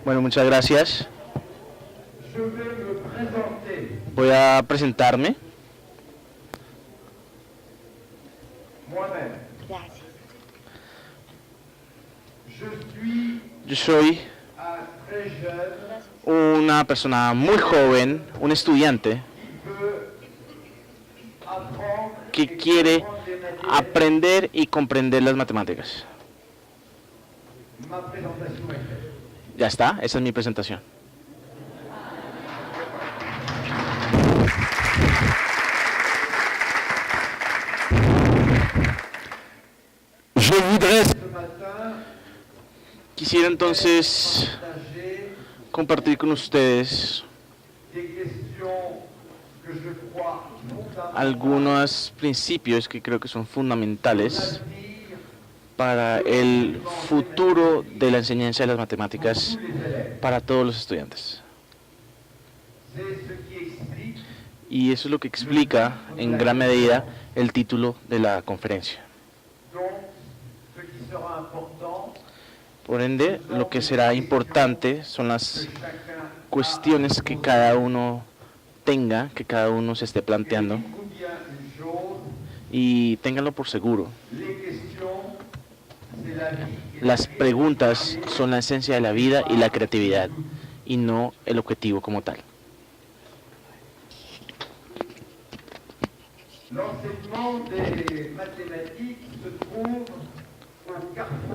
Bueno, muchas gracias. Voy a presentarme. Gracias. Yo soy una persona muy joven, un estudiante que quiere aprender y comprender las matemáticas. Ya está, esa es mi presentación. Quisiera entonces compartir con ustedes algunos principios que creo que son fundamentales para el futuro de la enseñanza de las matemáticas para todos los estudiantes. Y eso es lo que explica en gran medida el título de la conferencia. Por ende, lo que será importante son las cuestiones que cada uno tenga, que cada uno se esté planteando, y ténganlo por seguro. Las preguntas son la esencia de la vida y la creatividad, y no el objetivo como tal.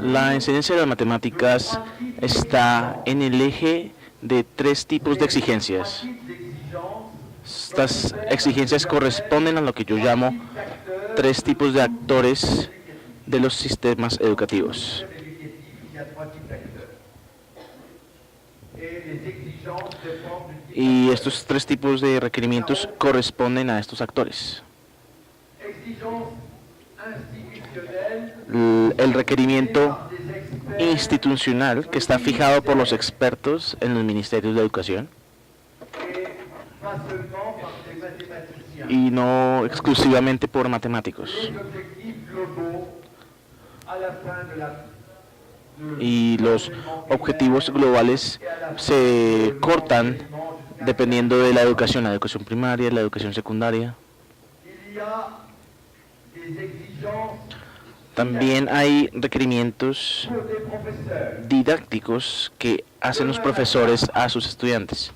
La enseñanza de las matemáticas está en el eje de tres tipos de exigencias. Estas exigencias corresponden a lo que yo llamo tres tipos de actores de los sistemas educativos. Y estos tres tipos de requerimientos corresponden a estos actores. El requerimiento institucional, que está fijado por los expertos en los ministerios de educación y no exclusivamente por matemáticos. Y los objetivos globales se cortan dependiendo de la educación primaria, la educación secundaria. También hay requerimientos didácticos que hacen los profesores a sus estudiantes.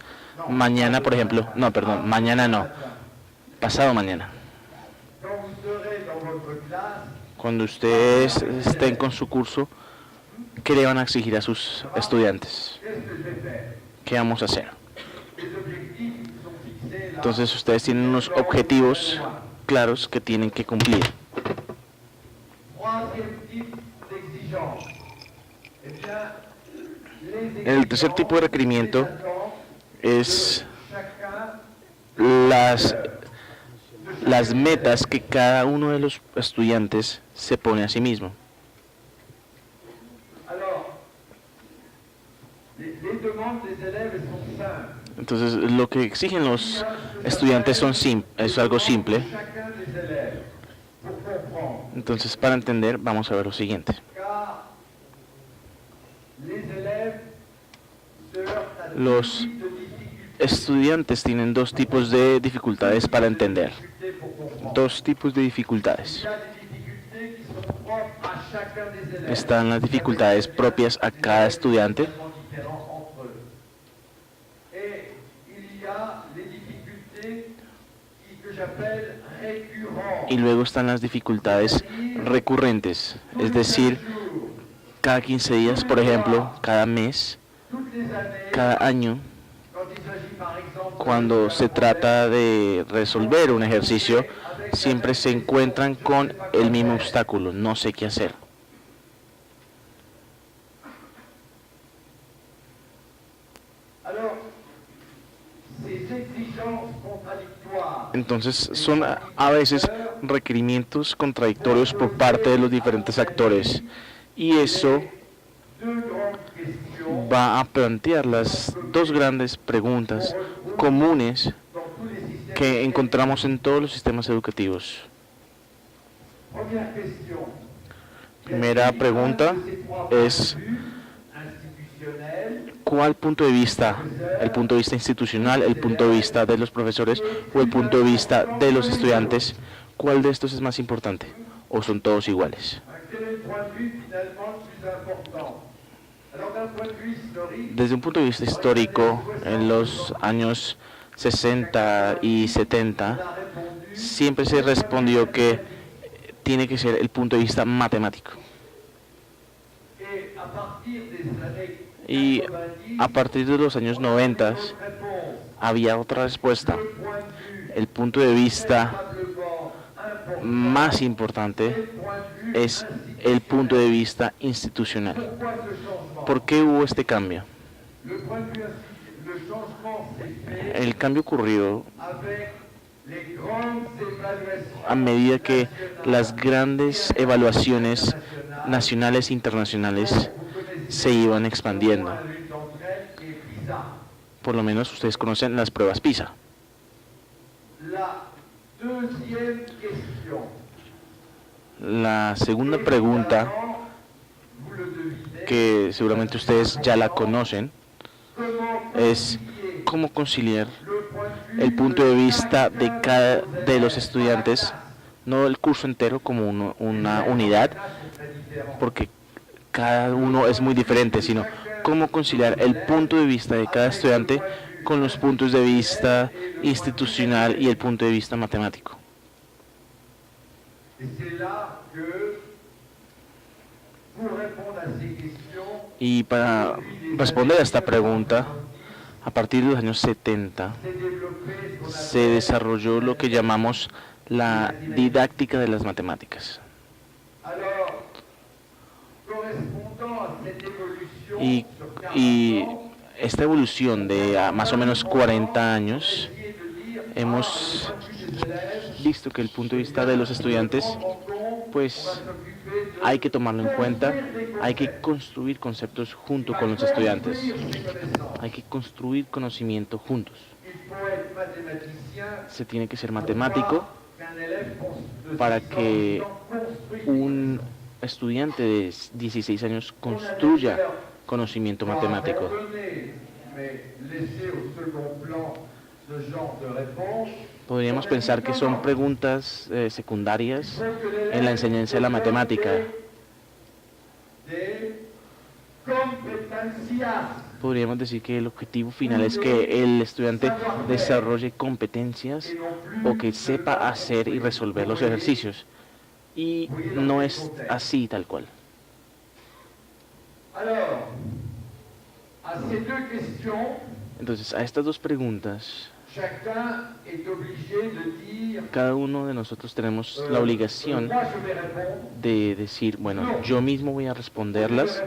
Mañana, por ejemplo, pasado mañana. Cuando ustedes estén con su curso, ¿qué le van a exigir a sus estudiantes? ¿Qué vamos a hacer? Entonces ustedes tienen unos objetivos claros que tienen que cumplir. El tercer tipo de requerimiento es las metas que cada uno de los estudiantes se pone a sí mismo. Entonces, lo que exigen los estudiantes es algo simple. Entonces, para entender, vamos a ver lo siguiente. Los estudiantes tienen dos tipos de dificultades para entender. Dos tipos de dificultades. Están las dificultades propias a cada estudiante. Y luego están las dificultades recurrentes, es decir, cada 15 días, por ejemplo, cada mes, cada año, cuando se trata de resolver un ejercicio, siempre se encuentran con el mismo obstáculo, no sé qué hacer. Entonces son a veces requerimientos contradictorios por parte de los diferentes actores, y eso va a plantear las dos grandes preguntas comunes que encontramos en todos los sistemas educativos. Primera pregunta es: ¿Cuál punto de vista? ¿El punto de vista institucional, el punto de vista de los profesores o el punto de vista de los estudiantes? ¿Cuál de estos es más importante? ¿O son todos iguales? Desde un punto de vista histórico, en los años 60 y 70, siempre se respondió que tiene que ser el punto de vista matemático. Y a partir de los años 90 había otra respuesta. El punto de vista más importante es el punto de vista institucional. ¿Por qué hubo este cambio? El cambio ocurrió a medida que las grandes evaluaciones nacionales e internacionales se iban expandiendo. Por lo menos ustedes conocen las pruebas PISA. La segunda pregunta, que seguramente ustedes ya la conocen, es cómo conciliar el punto de vista de cada de los estudiantes, no el curso entero como una unidad, porque cada uno es muy diferente, sino cómo conciliar el punto de vista de cada estudiante con los puntos de vista institucional y el punto de vista matemático. Y para responder a esta pregunta, a partir de los años 70, se desarrolló lo que llamamos la didáctica de las matemáticas. Y esta evolución de más o menos 40 años, hemos visto que el punto de vista de los estudiantes, pues hay que tomarlo en cuenta, hay que construir conceptos junto con los estudiantes, hay que construir conocimiento juntos. Se tiene que ser matemático para que un estudiante de 16 años construya conocimiento matemático. Podríamos pensar que son preguntas secundarias en la enseñanza de la matemática. Podríamos decir que el objetivo final es que el estudiante desarrolle competencias o que sepa hacer y resolver los ejercicios. Y no es así tal cual. Entonces, a estas dos preguntas, cada uno de nosotros tenemos la obligación de decir, bueno, yo mismo voy a responderlas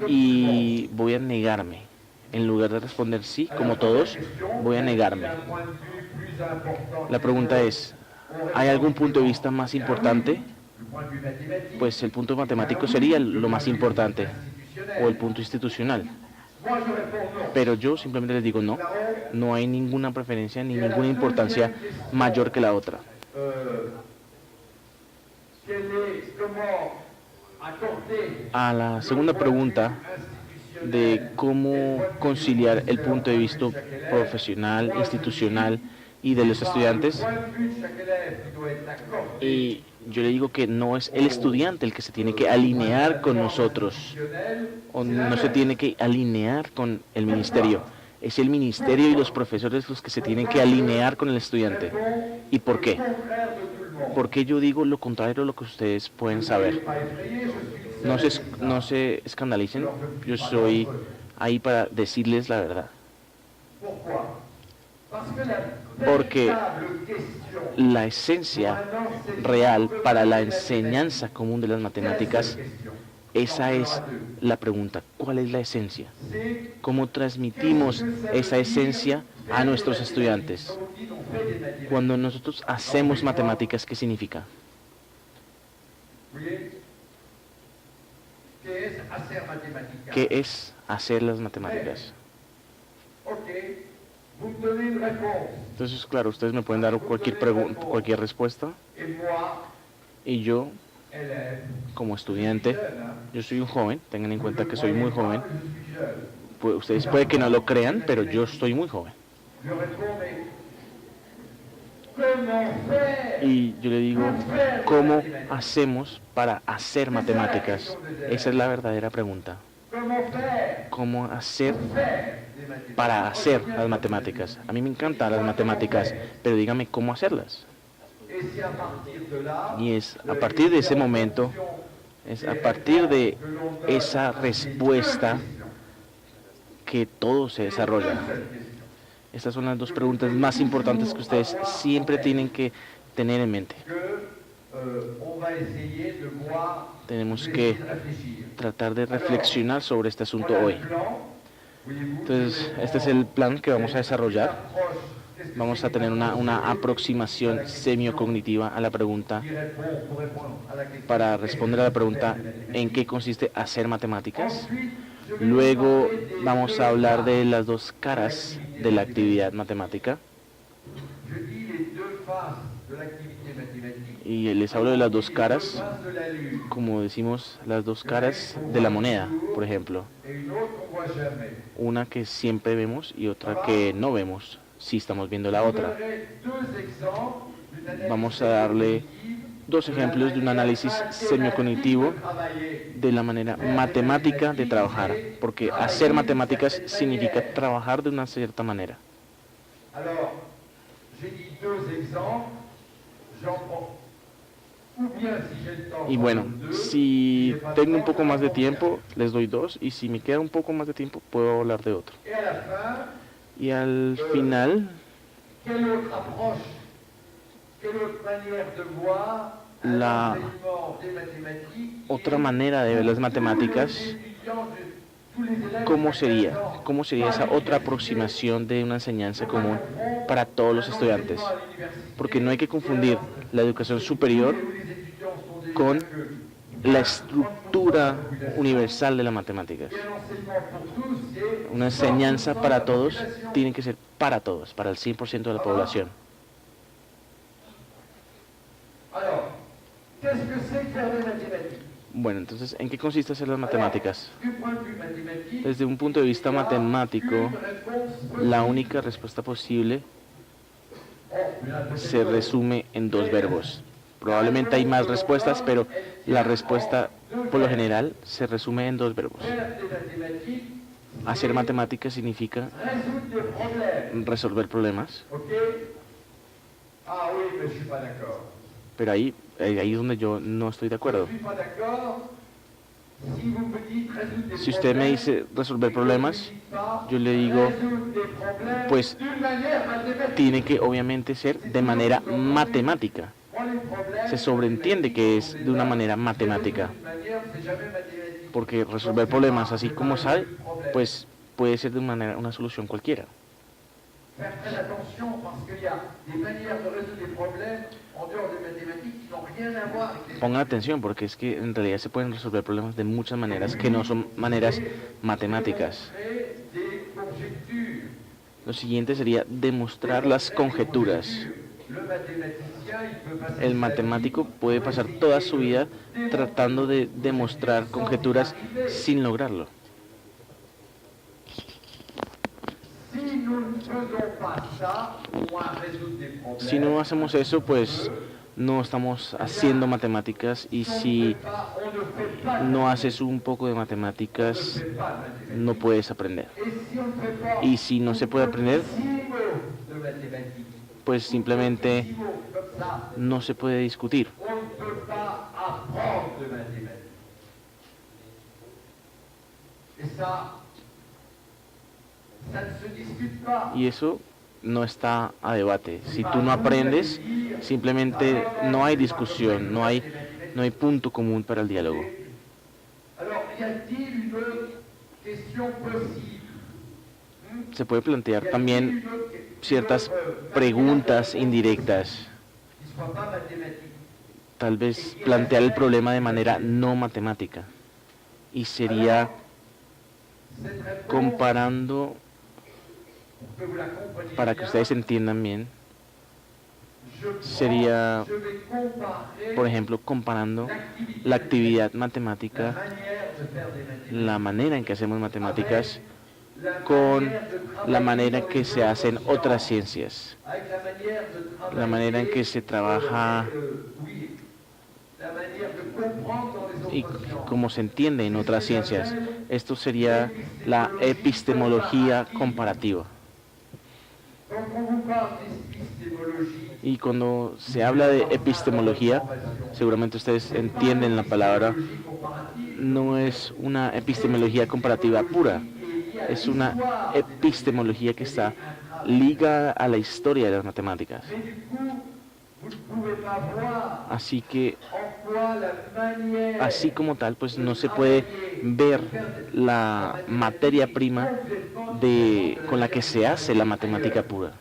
y voy a negarme. En lugar de responder sí, como todos, voy a negarme. La pregunta es, ¿hay algún punto de vista más importante? Pues el punto matemático sería lo más importante, o el punto institucional. Pero yo simplemente les digo no, no hay ninguna preferencia ni ninguna importancia mayor que la otra. A la segunda pregunta de cómo conciliar el punto de vista profesional, institucional y de los estudiantes, y yo le digo que no es el estudiante el que se tiene que alinear con nosotros, o no se tiene que alinear con el ministerio. Es el ministerio y los profesores los que se tienen que alinear con el estudiante. ¿Y por qué? Porque yo digo lo contrario a lo que ustedes pueden saber. No se escandalicen, yo soy ahí para decirles la verdad. Porque la esencia real para la enseñanza común de las matemáticas, esa es la pregunta. ¿Cuál es la esencia? ¿Cómo transmitimos esa esencia a nuestros estudiantes? Cuando nosotros hacemos matemáticas, ¿qué significa? ¿Qué es hacer las matemáticas? Entonces, claro, ustedes me pueden dar cualquier respuesta. Y yo, como estudiante, yo soy un joven, tengan en cuenta que soy muy joven, Ustedes puede que no lo crean, pero yo estoy muy joven. Y yo le digo, ¿cómo hacemos para hacer matemáticas? Esa es la verdadera pregunta. ¿Cómo hacer para hacer las matemáticas? A mí me encantan las matemáticas, pero dígame cómo hacerlas. Y es a partir de ese momento, es a partir de esa respuesta que todo se desarrolla. Estas son las dos preguntas más importantes que ustedes siempre tienen que tener en mente. Tenemos que tratar de reflexionar sobre este asunto hoy. Entonces, este es el plan que vamos a desarrollar. Vamos a tener una aproximación semiocognitiva a la pregunta, para responder a la pregunta ¿en qué consiste hacer matemáticas? Luego vamos a hablar de las dos caras de la actividad matemática. Y les hablo de las dos caras, como decimos, las dos caras de la moneda, por ejemplo. Una que siempre vemos y otra que no vemos, si estamos viendo la otra. Vamos a darle dos ejemplos de un análisis semiocognitivo de la manera matemática de trabajar, porque hacer matemáticas significa trabajar de una cierta manera. Y bueno, si tengo un poco más de tiempo, les doy dos, y si me queda un poco más de tiempo, puedo hablar de otro. Y al final, la otra manera de ver las matemáticas, ¿cómo sería? ¿Cómo sería esa otra aproximación de una enseñanza común para todos los estudiantes? Porque no hay que confundir la educación superior con la estructura universal de las matemáticas. Una enseñanza para todos tiene que ser para todos, para el 100% de la población. Bueno, entonces, ¿en qué consiste hacer las matemáticas? Desde un punto de vista matemático, la única respuesta posible se resume en dos verbos. Probablemente hay más respuestas, pero la respuesta, por lo general, se resume en dos verbos. Hacer matemáticas significa resolver problemas. Pero ahí es donde yo no estoy de acuerdo. Si usted me dice resolver problemas, yo le digo, pues tiene que obviamente ser de manera matemática. Se sobreentiende que es de una manera matemática. Porque resolver problemas así como sale, pues puede ser de una solución cualquiera. Pongan atención, porque es que en realidad se pueden resolver problemas de muchas maneras que no son maneras matemáticas. Lo siguiente sería demostrar las conjeturas. El matemático puede pasar toda su vida tratando de demostrar conjeturas sin lograrlo. Si no hacemos eso, pues no estamos haciendo matemáticas, y si no haces un poco de matemáticas, no puedes aprender. Y si no se puede aprender, pues simplemente no se puede discutir. Y eso no está a debate. Si tú no aprendes, simplemente no hay discusión, no hay punto común para el diálogo. Se puede plantear también ciertas preguntas indirectas. Tal vez plantear el problema de manera no matemática. Y sería comparando, para que ustedes entiendan bien, sería, por ejemplo, comparando la actividad matemática, la manera en que hacemos matemáticas, con la manera en que se hacen otras ciencias, la manera en que se trabaja y cómo se entiende en otras ciencias. Esto sería la epistemología comparativa. Y cuando se habla de epistemología, seguramente ustedes entienden la palabra, no es una epistemología comparativa pura, es una epistemología que está ligada a la historia de las matemáticas. Así que, así como tal, pues no se puede ver la materia prima con la que se hace la matemática pura.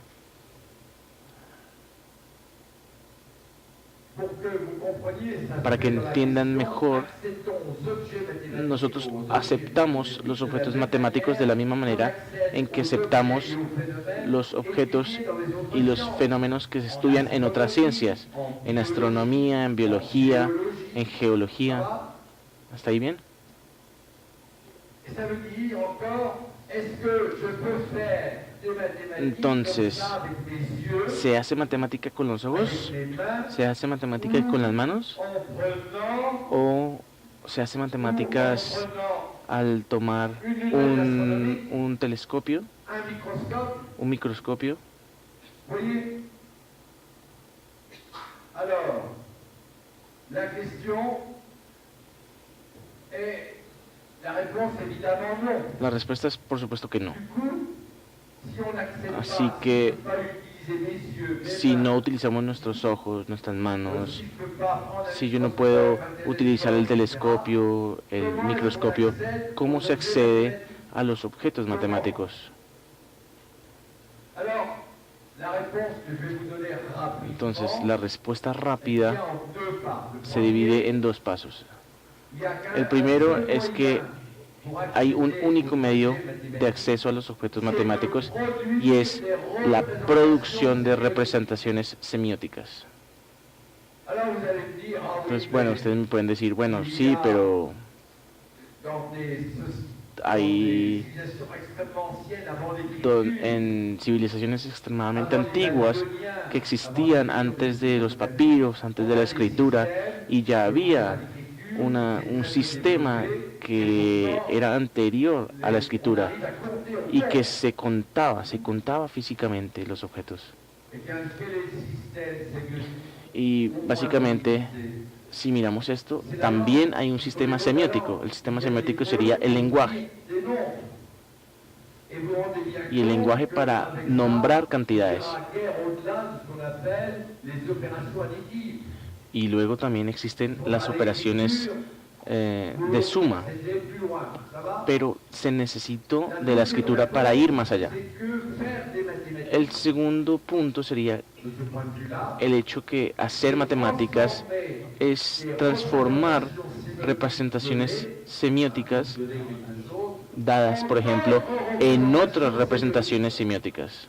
Para que entiendan mejor, nosotros aceptamos los objetos matemáticos de la misma manera en que aceptamos los objetos y los fenómenos que se estudian en otras ciencias, en astronomía, en biología, en geología. ¿Hasta ahí bien? Entonces, ¿se hace matemática con los ojos? ¿Se hace matemática con las manos? ¿O se hace matemáticas al tomar un telescopio, un microscopio? La respuesta es por supuesto que no. Así que si no utilizamos nuestros ojos, nuestras manos, si yo no puedo utilizar el telescopio, el microscopio, ¿cómo se accede a los objetos matemáticos? Entonces, la respuesta rápida se divide en dos pasos. El primero es que hay un único medio de acceso a los objetos matemáticos y es la producción de representaciones semióticas. Entonces, bueno, ustedes me pueden decir, bueno, sí, pero hay en civilizaciones extremadamente antiguas que existían antes de los papiros, antes de la escritura, y ya había un sistema que era anterior a la escritura y que se contaba físicamente los objetos. Y básicamente, si miramos esto, también hay un sistema semiótico. El sistema semiótico sería el lenguaje. Y el lenguaje para nombrar cantidades. Y luego también existen las operaciones de suma, pero se necesitó de la escritura para ir más allá. El segundo punto sería el hecho que hacer matemáticas es transformar representaciones semióticas dadas, por ejemplo, en otras representaciones semióticas.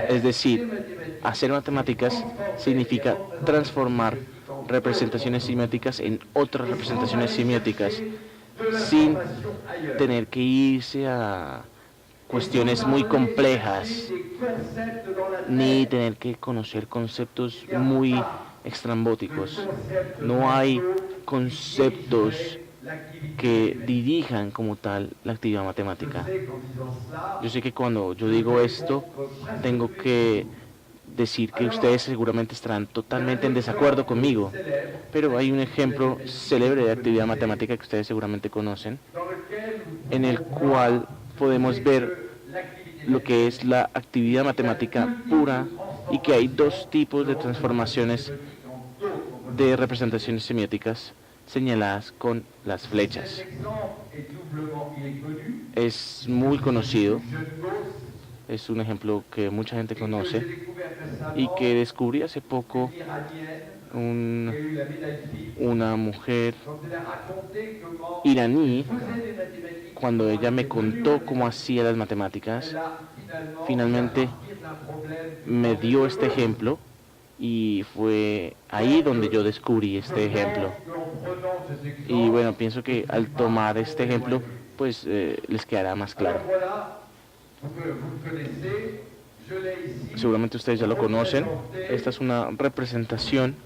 Es decir, hacer matemáticas significa transformar representaciones semióticas en otras representaciones semióticas sin tener que irse a cuestiones muy complejas ni tener que conocer conceptos muy extrambóticos. No hay conceptos que dirijan como tal la actividad matemática. Yo sé que cuando yo digo esto, tengo que decir que ustedes seguramente estarán totalmente en desacuerdo conmigo, pero hay un ejemplo célebre de actividad matemática que ustedes seguramente conocen, en el cual podemos ver lo que es la actividad matemática pura y que hay dos tipos de transformaciones de representaciones semióticas señaladas con las flechas. Es muy conocido, es un ejemplo que mucha gente conoce y que descubrí hace poco una mujer iraní. Cuando ella me contó cómo hacía las matemáticas, finalmente me dio este ejemplo y fue ahí donde yo descubrí este ejemplo. Y bueno, pienso que al tomar este ejemplo, pues les quedará más claro. Seguramente ustedes ya lo conocen. Esta es una representación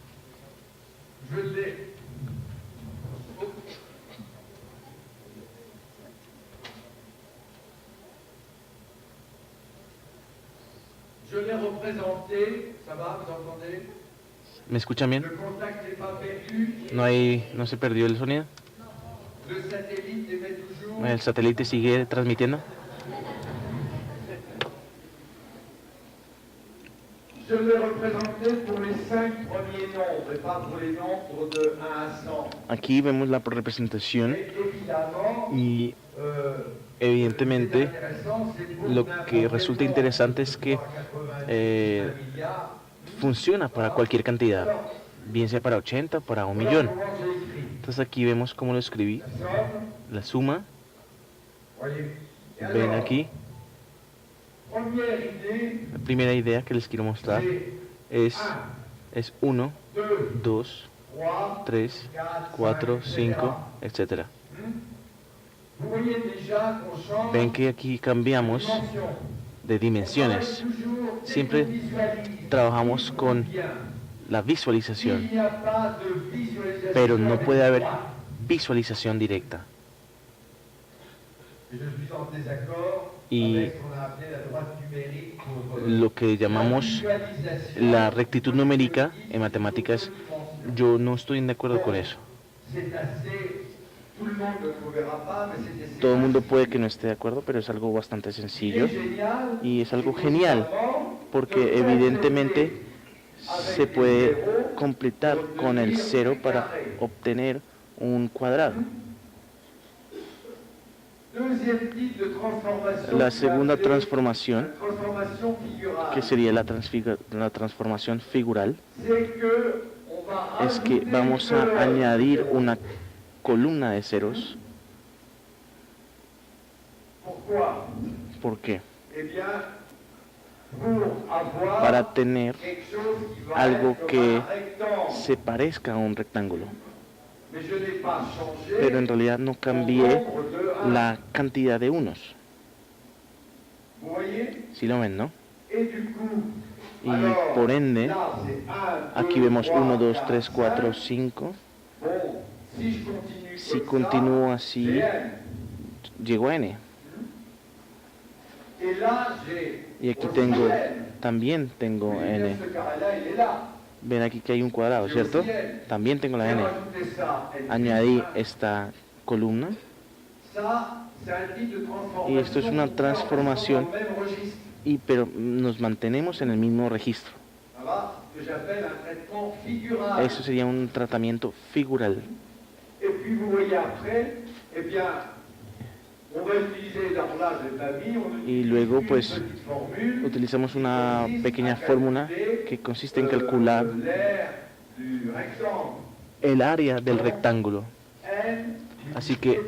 ¿Me escuchan bien? ¿No se perdió el sonido? ¿El satélite sigue transmitiendo? Aquí vemos la representación y evidentemente lo que resulta interesante es que funciona para cualquier cantidad, bien sea para 80 o para 1.000.000. Entonces aquí vemos cómo lo escribí, la suma, ven aquí. La primera idea que les quiero mostrar es 1, 2, 3, 4, 5, etc. Ven que aquí cambiamos de dimensiones. Siempre trabajamos con la visualización, pero no puede haber visualización directa. Y lo que llamamos la rectitud numérica en matemáticas, yo no estoy de acuerdo con eso. Todo el mundo puede que no esté de acuerdo, pero es algo bastante sencillo y es algo genial, porque evidentemente se puede completar con el 0 para obtener un cuadrado. La segunda transformación, que sería la transformación figural, es que vamos a añadir una columna de ceros. ¿Por qué? Para tener algo que se parezca a un rectángulo. Pero en realidad no cambié la cantidad de unos. ¿Sí lo ven, no? Y por ende, aquí vemos 1, 2, 3, 4, 5. Si continúo así, llego a n. Y aquí también tengo n. Ven aquí que hay un cuadrado, ¿cierto? También tengo la n. Añadí esta columna. Y esto es una transformación, pero nos mantenemos en el mismo registro. Eso sería un tratamiento figural. Y luego pues utilizamos una pequeña fórmula que consiste en calcular el área del rectángulo. Así que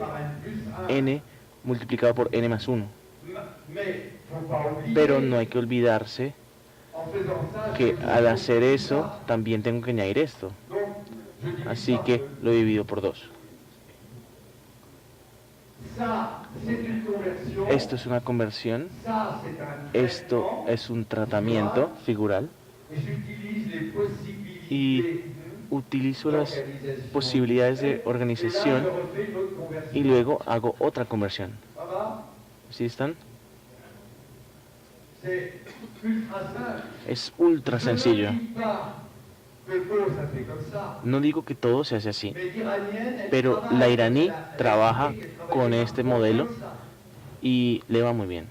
n multiplicado por n más 1. Pero no hay que olvidarse que al hacer eso también tengo que añadir esto. Así que lo divido por 2. Esto es una conversión. Esto es un tratamiento figural. Y utilizo las posibilidades de organización y luego hago otra conversión. ¿Sí están? Es ultra sencillo. No digo que todo se hace así, pero la iraní trabaja con este modelo y le va muy bien.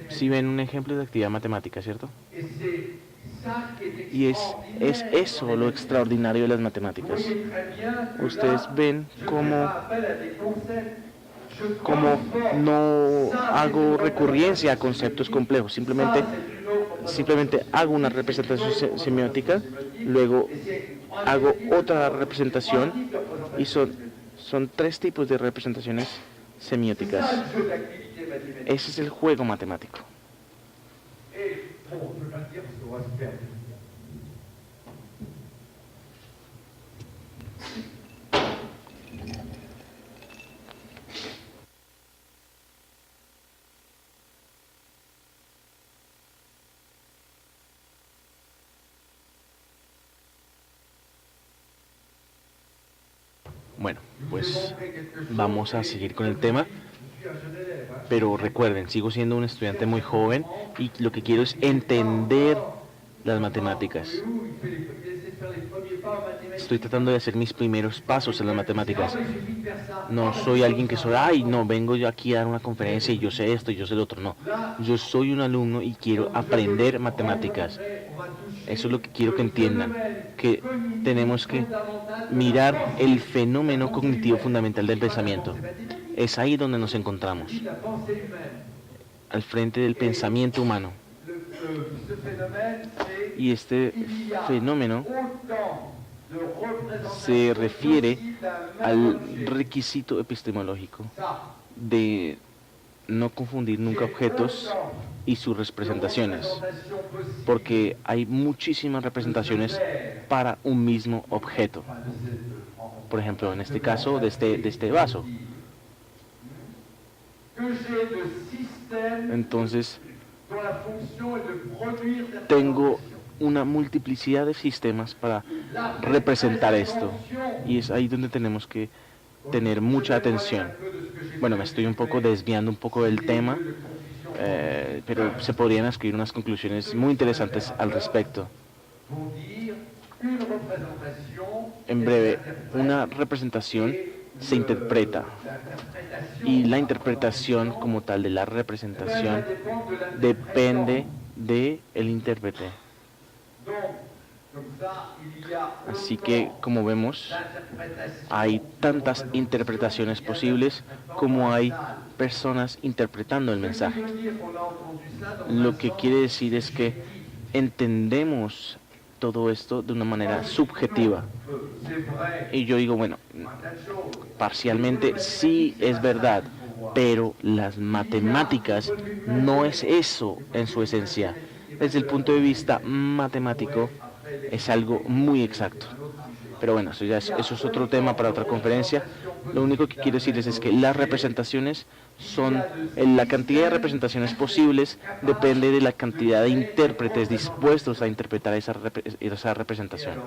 Si ven un ejemplo de actividad matemática, ¿cierto? Y es eso lo extraordinario de las matemáticas. Ustedes ven cómo no hago recurrencia a conceptos complejos, simplemente hago una representación semiótica, luego hago otra representación y son 3 tipos de representaciones semióticas. Ese es el juego matemático. Bueno, pues vamos a seguir con el tema, pero recuerden, sigo siendo un estudiante muy joven y lo que quiero es entender las matemáticas. Estoy tratando de hacer mis primeros pasos en las matemáticas. No soy alguien que soy, ay, no, vengo yo aquí a dar una conferencia y yo sé esto y yo sé lo otro. No, yo soy un alumno y quiero aprender matemáticas. Eso es lo que quiero que entiendan, que tenemos que mirar el fenómeno cognitivo fundamental del pensamiento. Es ahí donde nos encontramos, al frente del pensamiento humano. Y este fenómeno se refiere al requisito epistemológico de no confundir nunca objetos y sus representaciones, porque hay muchísimas representaciones para un mismo objeto. Por ejemplo, en este caso de este vaso. Entonces, tengo una multiplicidad de sistemas para representar esto, y es ahí donde tenemos que tener mucha atención. Bueno, me estoy un poco desviando un poco del tema, pero se podrían escribir unas conclusiones muy interesantes al respecto. En breve, una representación se interpreta y la interpretación como tal de la representación depende del intérprete. Así que, como vemos, hay tantas interpretaciones posibles como hay personas interpretando el mensaje. Lo que quiere decir es que entendemos todo esto de una manera subjetiva. Y yo digo, bueno, parcialmente sí es verdad, pero las matemáticas no es eso en su esencia. Desde el punto de vista matemático es algo muy exacto. Pero bueno, eso es otro tema para otra conferencia. Lo único que quiero decirles es que las representaciones son, la cantidad de representaciones posibles depende de la cantidad de intérpretes dispuestos a interpretar esa representación.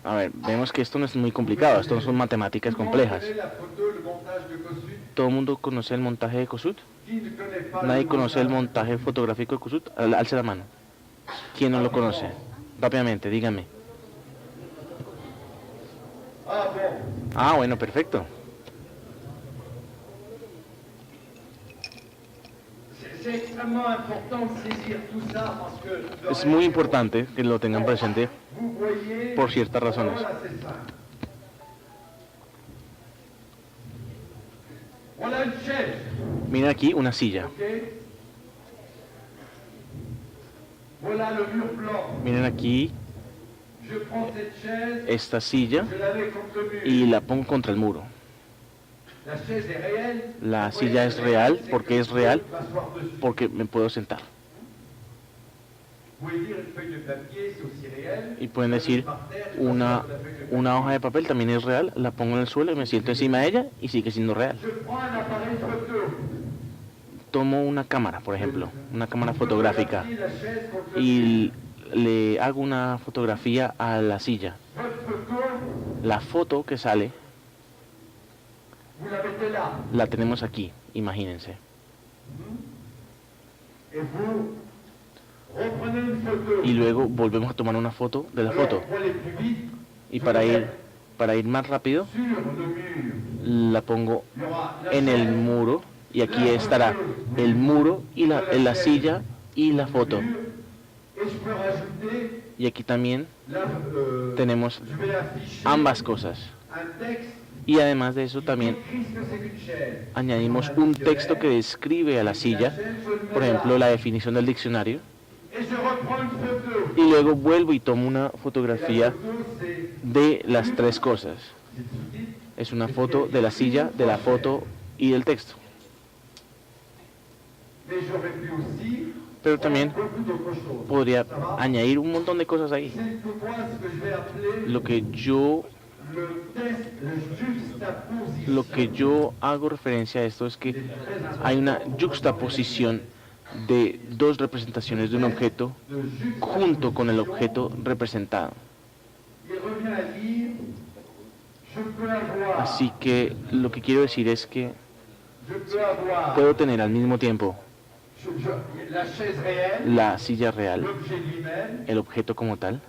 A ver, vemos que esto no es muy complicado, esto no son matemáticas complejas. ¿Todo el mundo conoce el montaje de Kossuth? ¿Nadie conoce el montaje fotográfico de Kossuth? Alce la mano. ¿Quién no lo conoce? Rápidamente, dígame. Ah, bueno, perfecto. Es muy importante que lo tengan presente por ciertas razones. Miren aquí una silla. Miren aquí esta silla y la pongo contra el muro. La silla es real. ¿Por qué es real? Porque me puedo sentar. Y pueden decir, una hoja de papel también es real, la pongo en el suelo y me siento encima de ella y sigue siendo real. Tomo una cámara, por ejemplo, una cámara fotográfica, y le hago una fotografía a la silla. La foto que sale la tenemos aquí, imagínense. Y luego volvemos a tomar una foto de la foto. Y para ir más rápido, la pongo en el muro, y aquí estará el muro y la silla y la foto. Y aquí también tenemos ambas cosas. Y además de eso también añadimos un texto que describe a la silla, por ejemplo la definición del diccionario. Y luego vuelvo y tomo una fotografía de las tres cosas. Es una foto de la silla, de la foto y del texto. Pero también podría añadir un montón de cosas ahí. Lo que yo hago referencia a esto es que hay una juxtaposición de dos representaciones de un objeto junto con el objeto representado. Así que lo que quiero decir es que puedo tener al mismo tiempo la silla real, el objeto como tal,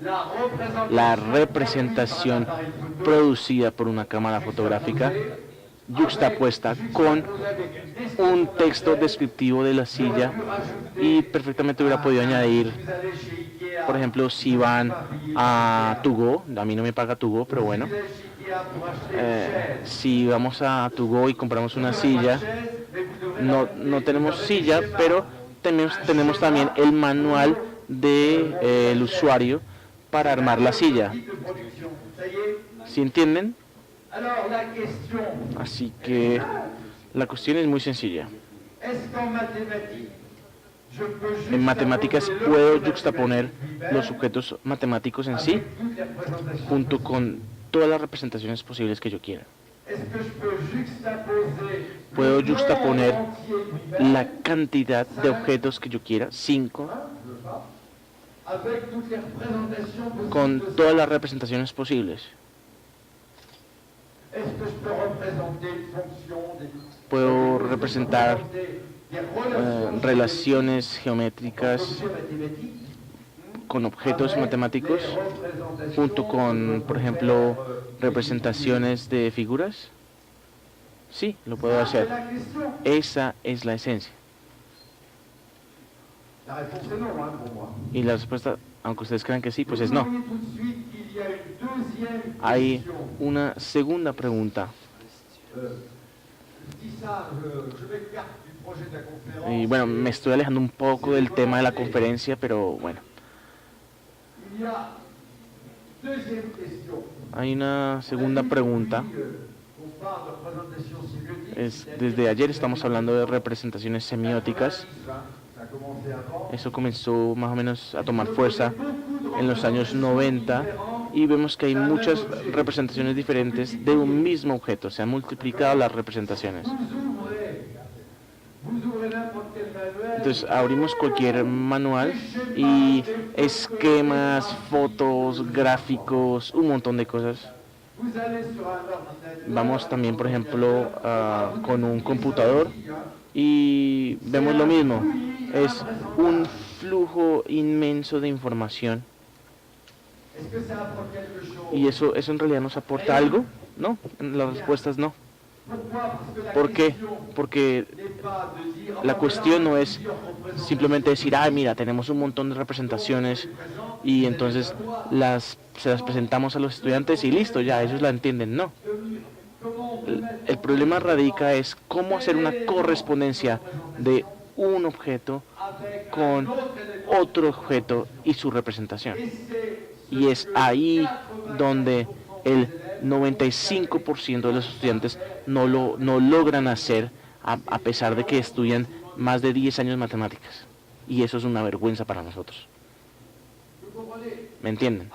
la representación producida por una cámara fotográfica, juxtapuesta con un texto descriptivo de la silla, y perfectamente hubiera podido añadir, por ejemplo, si van a Tugo, a mí no me paga Tugo, pero bueno, si vamos a Tugo y compramos una silla, no tenemos silla, pero tenemos también el manual del usuario para armar la silla. ¿Sí entienden? Así que la cuestión es muy sencilla. En matemáticas puedo juxtaponer los objetos matemáticos en sí junto con todas las representaciones posibles que yo quiera. Puedo juxtaponer la cantidad de objetos que yo quiera, 5, con todas las representaciones posibles. Puedo representar relaciones geométricas con objetos matemáticos junto con, por ejemplo, representaciones de figuras. Sí, lo puedo hacer. Esa es la esencia. Y la respuesta, aunque ustedes crean que sí, pues es no. Hay una segunda pregunta. Y bueno, me estoy alejando un poco del tema de la conferencia, pero bueno. Hay una segunda pregunta. Desde ayer estamos hablando de representaciones semióticas. Eso comenzó más o menos a tomar fuerza en los años 90 y vemos que hay muchas representaciones diferentes de un mismo objeto. Se han multiplicado las representaciones. Entonces abrimos cualquier manual y esquemas, fotos, gráficos, un montón de cosas. Vamos también, por ejemplo, con un computador y vemos lo mismo. Es un flujo inmenso de información. ¿Y eso en realidad nos aporta algo? No, la respuesta es no. ¿Por qué? Porque la cuestión no es simplemente decir, mira, tenemos un montón de representaciones y entonces se las presentamos a los estudiantes y listo, ya, ellos la entienden. No. El problema radica es cómo hacer una correspondencia de un objeto con otro objeto y su representación. Y es ahí donde el 95% de los estudiantes no logran hacer, a pesar de que estudian más de 10 años matemáticas. Y eso es una vergüenza para nosotros. ¿Me entienden?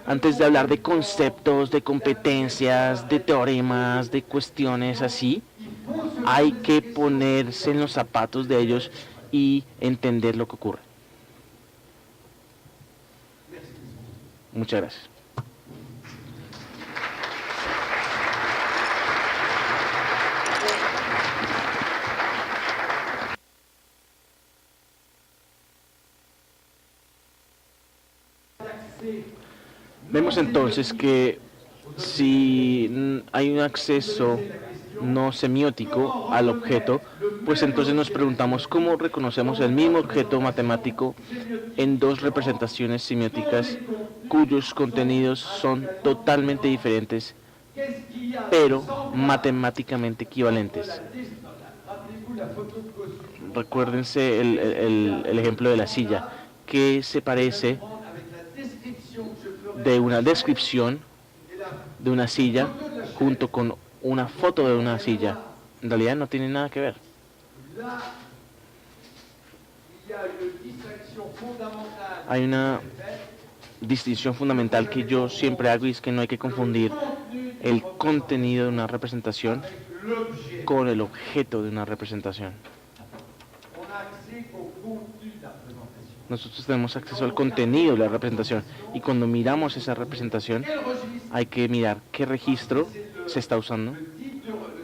Antes de hablar de conceptos, de competencias, de teoremas, de cuestiones así, hay que ponerse en los zapatos de ellos y entender lo que ocurre. Muchas gracias. Vemos entonces que si hay un acceso no semiótico al objeto, pues entonces nos preguntamos cómo reconocemos el mismo objeto matemático en dos representaciones semióticas cuyos contenidos son totalmente diferentes, pero matemáticamente equivalentes. Recuérdense el ejemplo de la silla, que se parece de una descripción de una silla junto con una foto de una silla. En realidad no tiene nada que ver. Hay una distinción fundamental que yo siempre hago y es que no hay que confundir el contenido de una representación con el objeto de una representación. Nosotros tenemos acceso al contenido de la representación y cuando miramos esa representación hay que mirar qué registro se está usando,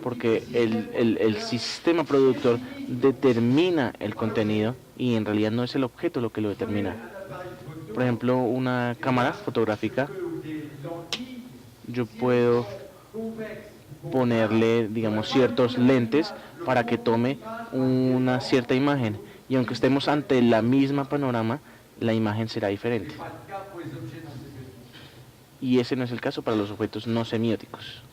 porque el sistema productor determina el contenido y en realidad no es el objeto lo que lo determina. Por ejemplo, una cámara fotográfica, yo puedo ponerle, digamos, ciertos lentes para que tome una cierta imagen y aunque estemos ante la misma panorama, la imagen será diferente. Y ese no es el caso para los objetos no semióticos.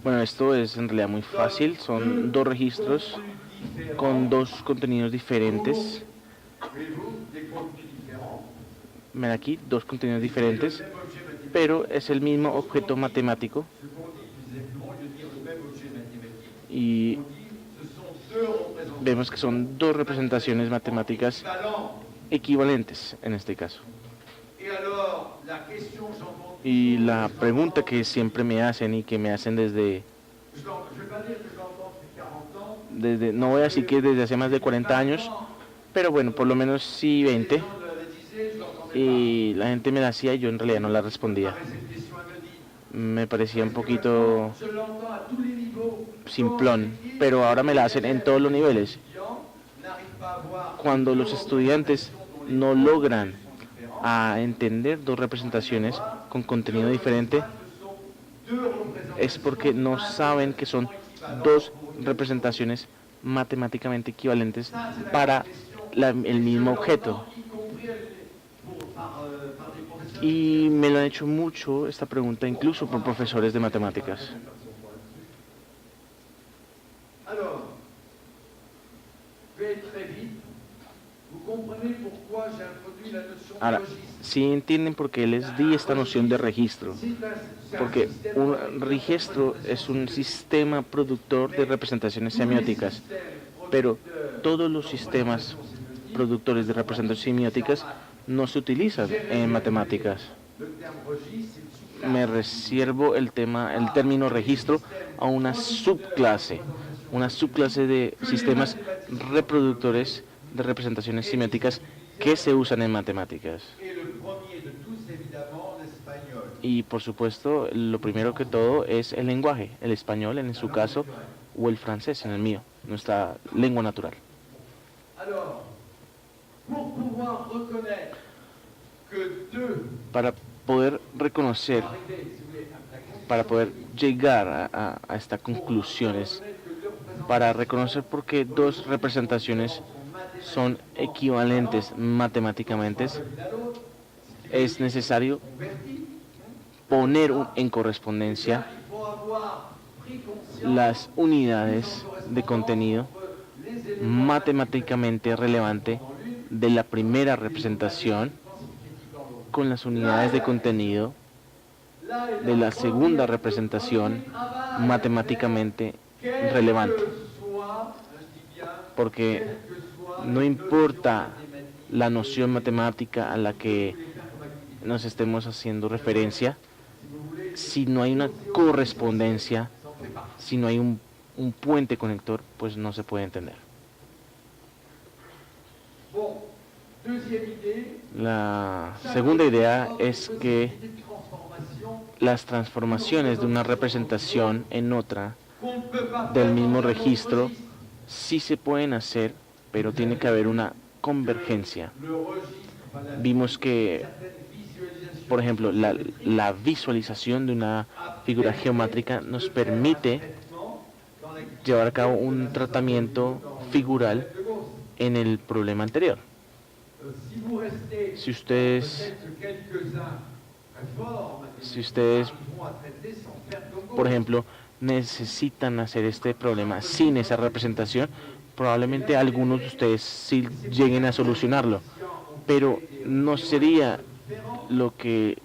Bueno, esto es en realidad muy fácil. Son dos registros con dos contenidos diferentes. Ven aquí, dos contenidos diferentes, pero es el mismo objeto matemático. Y vemos que son dos representaciones matemáticas equivalentes en este caso. Y la pregunta que siempre me hacen y que me hacen desde no voy a decir que desde hace más de 40 años, pero bueno, por lo menos sí 20, y la gente me la hacía y yo en realidad no la respondía. Me parecía un poquito simplón, pero ahora me la hacen en todos los niveles. Cuando los estudiantes no logran entender dos representaciones con contenido diferente, es porque no saben que son dos representaciones matemáticamente equivalentes para el mismo objeto. Y me lo han hecho mucho esta pregunta, incluso por profesores de matemáticas. Ahora, sí entienden por qué les di esta noción de registro. Porque un registro es un sistema productor de representaciones semióticas, pero todos los sistemas productores de representaciones semióticas no se utilizan en matemáticas. Me reservo el término registro a una subclase de sistemas reproductores de representaciones semióticas que se usan en matemáticas. Y por supuesto, lo primero que todo es el lenguaje, el español en su caso, o el francés en el mío, nuestra lengua natural. Para poder reconocer, para poder llegar a estas conclusiones, para reconocer por qué dos representaciones son equivalentes matemáticamente, es necesario poner en correspondencia las unidades de contenido matemáticamente relevante de la primera representación con las unidades de contenido de la segunda representación matemáticamente relevante. Porque no importa la noción matemática a la que nos estemos haciendo referencia, si no hay una correspondencia, si no hay un puente conector, pues no se puede entender. La segunda idea es que las transformaciones de una representación en otra del mismo registro sí se pueden hacer, pero tiene que haber una convergencia. Vimos que, por ejemplo, la visualización de una figura geométrica nos permite llevar a cabo un tratamiento figural en el problema anterior. Si ustedes, por ejemplo, necesitan hacer este problema sin esa representación, probablemente algunos de ustedes sí lleguen a solucionarlo, pero no sería lo que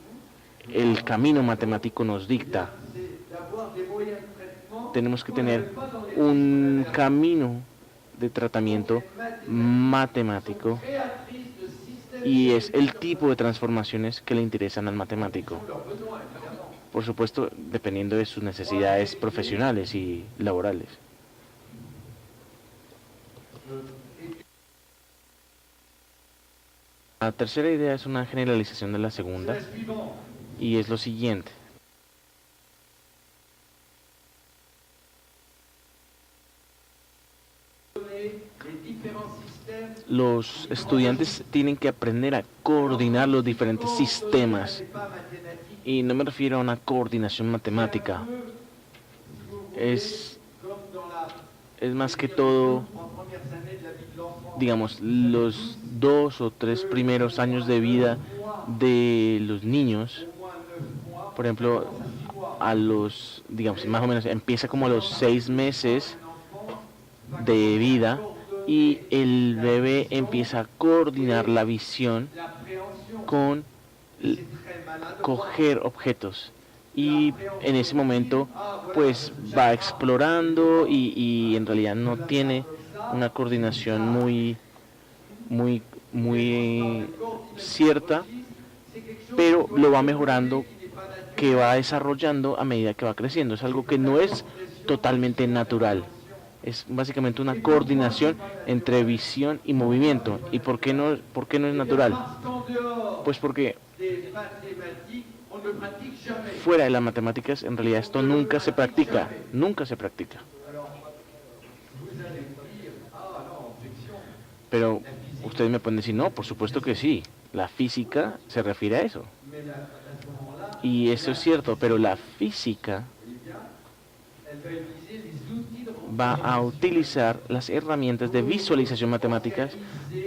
el camino matemático nos dicta. Tenemos que tener un camino de tratamiento matemático y es el tipo de transformaciones que le interesan al matemático. Por supuesto, dependiendo de sus necesidades profesionales y laborales. La tercera idea es una generalización de la segunda y es lo siguiente. Los estudiantes tienen que aprender a coordinar los diferentes sistemas. Y no me refiero a una coordinación matemática. Es más que todo, digamos, los 2 o 3 primeros años de vida de los niños. Por ejemplo, digamos, más o menos empieza como a los 6 meses de vida y el bebé empieza a coordinar la visión con coger objetos y en ese momento pues va explorando y en realidad no tiene una coordinación muy cierta, pero lo va mejorando, que va desarrollando a medida que va creciendo. Es algo que no es totalmente natural. Es básicamente una coordinación entre visión y movimiento. ¿Y por qué no es natural? Pues porque fuera de las matemáticas, en realidad esto nunca se practica. Pero ustedes me pueden decir, no, por supuesto que sí. La física se refiere a eso. Y eso es cierto, pero la física va a utilizar las herramientas de visualización matemáticas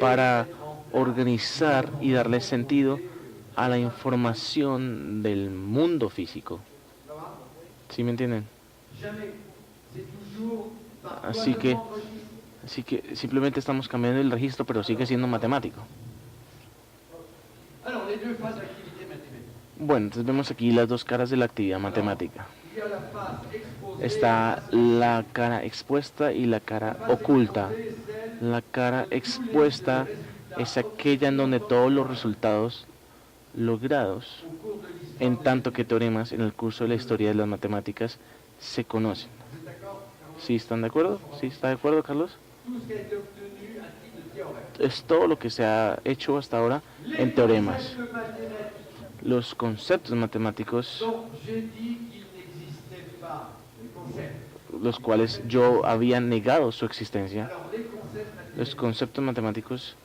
para organizar y darle sentido a la información del mundo físico. ¿Sí me entienden? Así que simplemente estamos cambiando el registro, pero sigue siendo matemático. Bueno, entonces vemos aquí las dos caras de la actividad matemática. Está la cara expuesta y la cara oculta. La cara expuesta es aquella en donde todos los resultados logrados, en tanto que teoremas en el curso de la historia de las matemáticas, se conocen. ¿Sí están de acuerdo? ¿Sí está de acuerdo, Carlos? Es todo lo que se ha hecho hasta ahora en teoremas. Los conceptos matemáticos, los cuales yo había negado su existencia, los conceptos matemáticos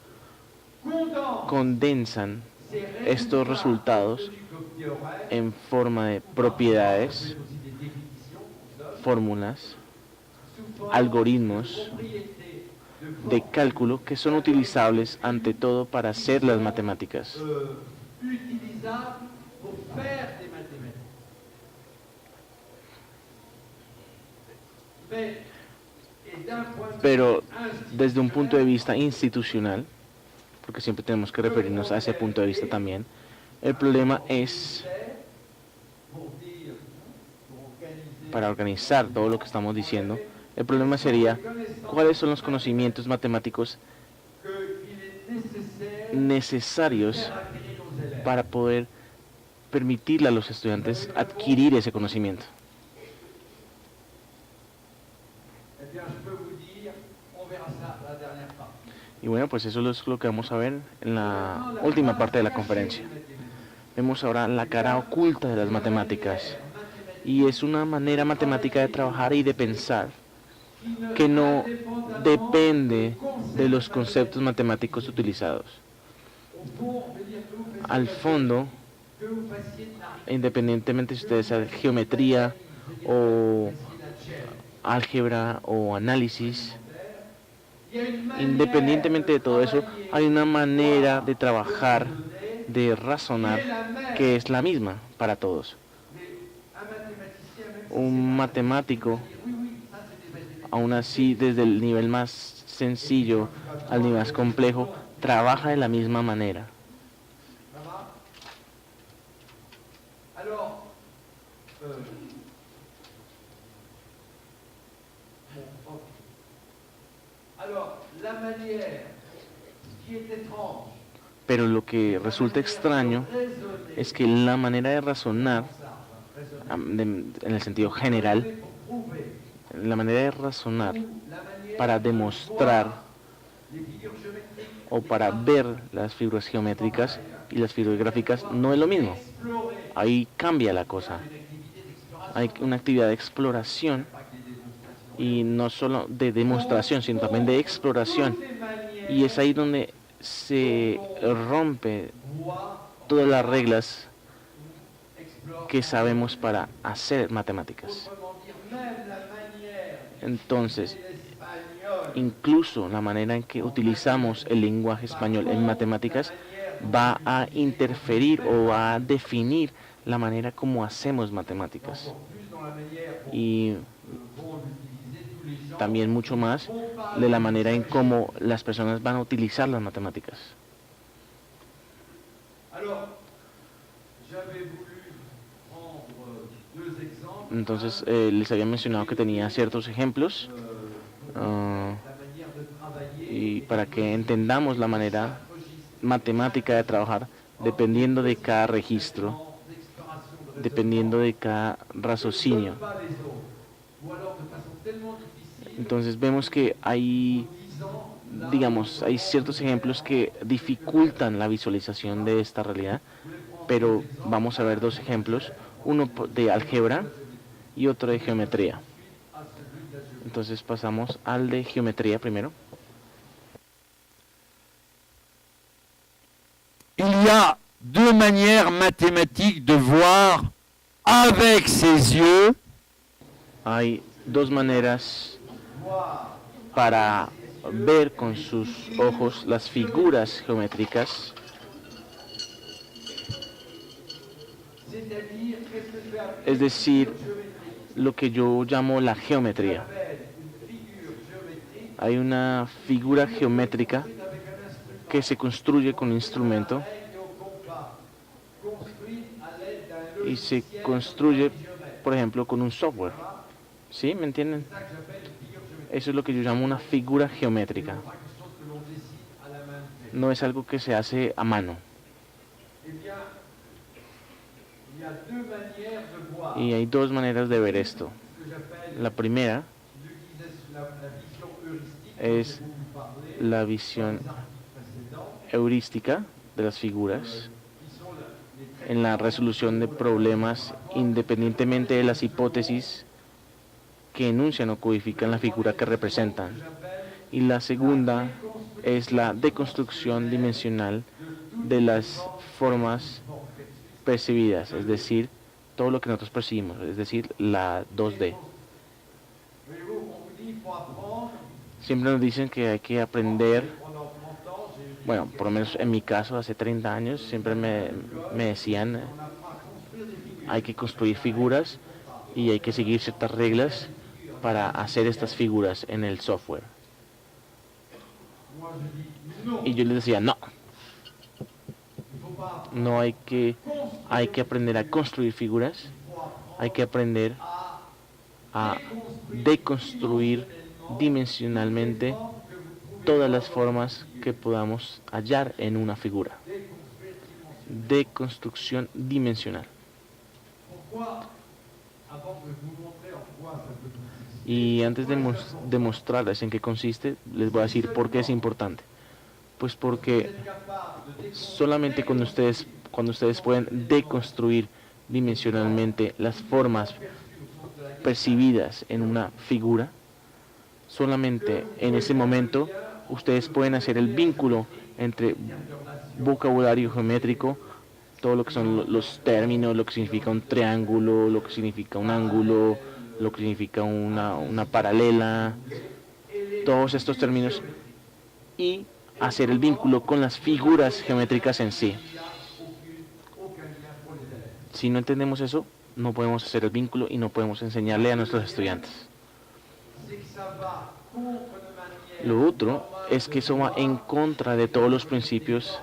condensan estos resultados en forma de propiedades, fórmulas, algoritmos de cálculo que son utilizables ante todo para hacer las matemáticas. Pero desde un punto de vista institucional, porque siempre tenemos que referirnos a ese punto de vista también, el problema es, para organizar todo lo que estamos diciendo, el problema sería cuáles son los conocimientos matemáticos necesarios para poder permitirle a los estudiantes adquirir ese conocimiento. Y bueno, pues eso es lo que vamos a ver en la última parte de la conferencia. Vemos ahora la cara oculta de las matemáticas. Y es una manera matemática de trabajar y de pensar que no depende de los conceptos matemáticos utilizados. Al fondo, independientemente si ustedes hacen geometría o álgebra o análisis, independientemente de todo eso, hay una manera de trabajar, de razonar, que es la misma para todos. Un matemático, aún así, desde el nivel más sencillo al nivel más complejo, trabaja de la misma manera. Pero lo que resulta extraño es que la manera de razonar, en el sentido general, la manera de razonar para demostrar o para ver las figuras geométricas y las figuras gráficas no es lo mismo. Ahí cambia la cosa. Hay una actividad de exploración y no solo de demostración, sino también de exploración. Y es ahí donde se rompe todas las reglas que sabemos para hacer matemáticas. Entonces, incluso la manera en que utilizamos el lenguaje español en matemáticas va a interferir o va a definir la manera como hacemos matemáticas. Y también mucho más de la manera en cómo las personas van a utilizar las matemáticas. Entonces, les había mencionado que tenía ciertos ejemplos y para que entendamos la manera matemática de trabajar dependiendo de cada registro, dependiendo de cada raciocinio. Entonces vemos que hay, digamos, hay ciertos ejemplos que dificultan la visualización de esta realidad, pero vamos a ver dos ejemplos, uno de álgebra y otro de geometría. Entonces pasamos al de geometría primero. Il y a deux manières mathématiques de voir avec ses yeux. Hay dos maneras para ver con sus ojos las figuras geométricas. Es decir, lo que yo llamo la geometría. Hay una figura geométrica que se construye con un instrumento y se construye, por ejemplo, con un software. ¿Sí? ¿Me entienden? Eso es lo que yo llamo una figura geométrica. No es algo que se hace a mano. Y hay dos maneras de ver esto. La primera es la visión heurística de las figuras en la resolución de problemas independientemente de las hipótesis que enuncian o codifican la figura que representan. Y la segunda es la deconstrucción dimensional de las formas percibidas, es decir, todo lo que nosotros percibimos, es decir, la 2D. Siempre nos dicen que hay que aprender, bueno, por lo menos en mi caso, hace 30 años, siempre me decían, hay que construir figuras y hay que seguir ciertas reglas para hacer estas figuras en el software. Y yo les decía, no hay que aprender a construir figuras, hay que aprender a deconstruir dimensionalmente todas las formas que podamos hallar en una figura. Deconstrucción dimensional. Y antes de mostrarles en qué consiste, les voy a decir por qué es importante. Pues porque solamente cuando ustedes pueden deconstruir dimensionalmente las formas percibidas en una figura, solamente en ese momento ustedes pueden hacer el vínculo entre vocabulario geométrico, todo lo que son los términos, lo que significa un triángulo, lo que significa un ángulo, lo que significa una paralela, todos estos términos, y hacer el vínculo con las figuras geométricas en sí. Si no entendemos eso, no podemos hacer el vínculo y no podemos enseñarle a nuestros estudiantes. Lo otro es que eso va en contra de todos los principios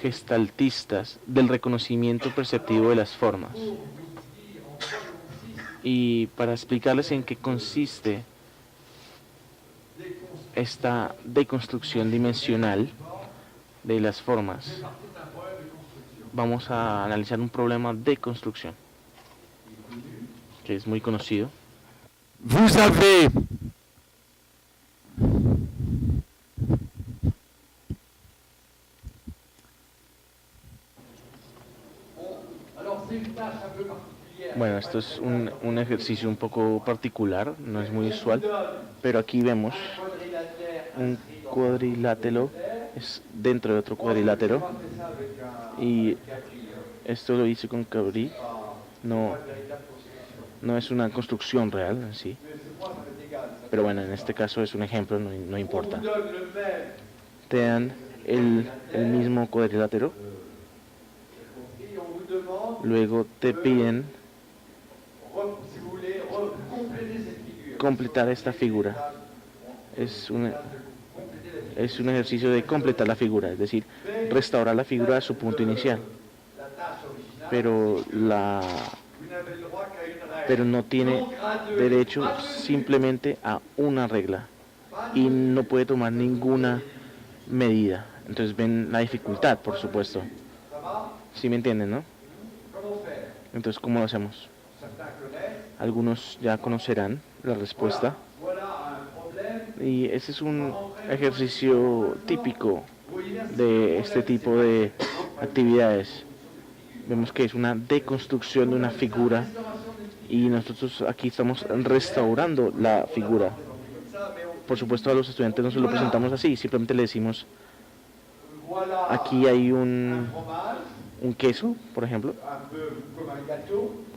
gestaltistas del reconocimiento perceptivo de las formas. Y para explicarles en qué consiste esta deconstrucción dimensional de las formas, vamos a analizar un problema de construcción que es muy conocido. Vous avez Bueno, esto es un ejercicio un poco particular, no es muy usual, pero aquí vemos un cuadrilátero es dentro de otro cuadrilátero, y esto lo hice con Cabri. No es una construcción real en sí, pero bueno, en este caso es un ejemplo, no importa. Te dan el mismo cuadrilátero, luego te piden completar esta figura. Es un ejercicio de completar la figura, es decir, restaurar la figura a su punto inicial. Pero no tiene derecho simplemente a una regla y no puede tomar ninguna medida. Entonces ven la dificultad, por supuesto. ¿Sí me entienden, no? Entonces, ¿cómo lo hacemos? Algunos ya conocerán la respuesta. Y ese es un ejercicio típico de este tipo de actividades. Vemos que es una deconstrucción de una figura y nosotros aquí estamos restaurando la figura. Por supuesto, a los estudiantes no se lo presentamos así, simplemente le decimos: aquí hay un queso, por ejemplo,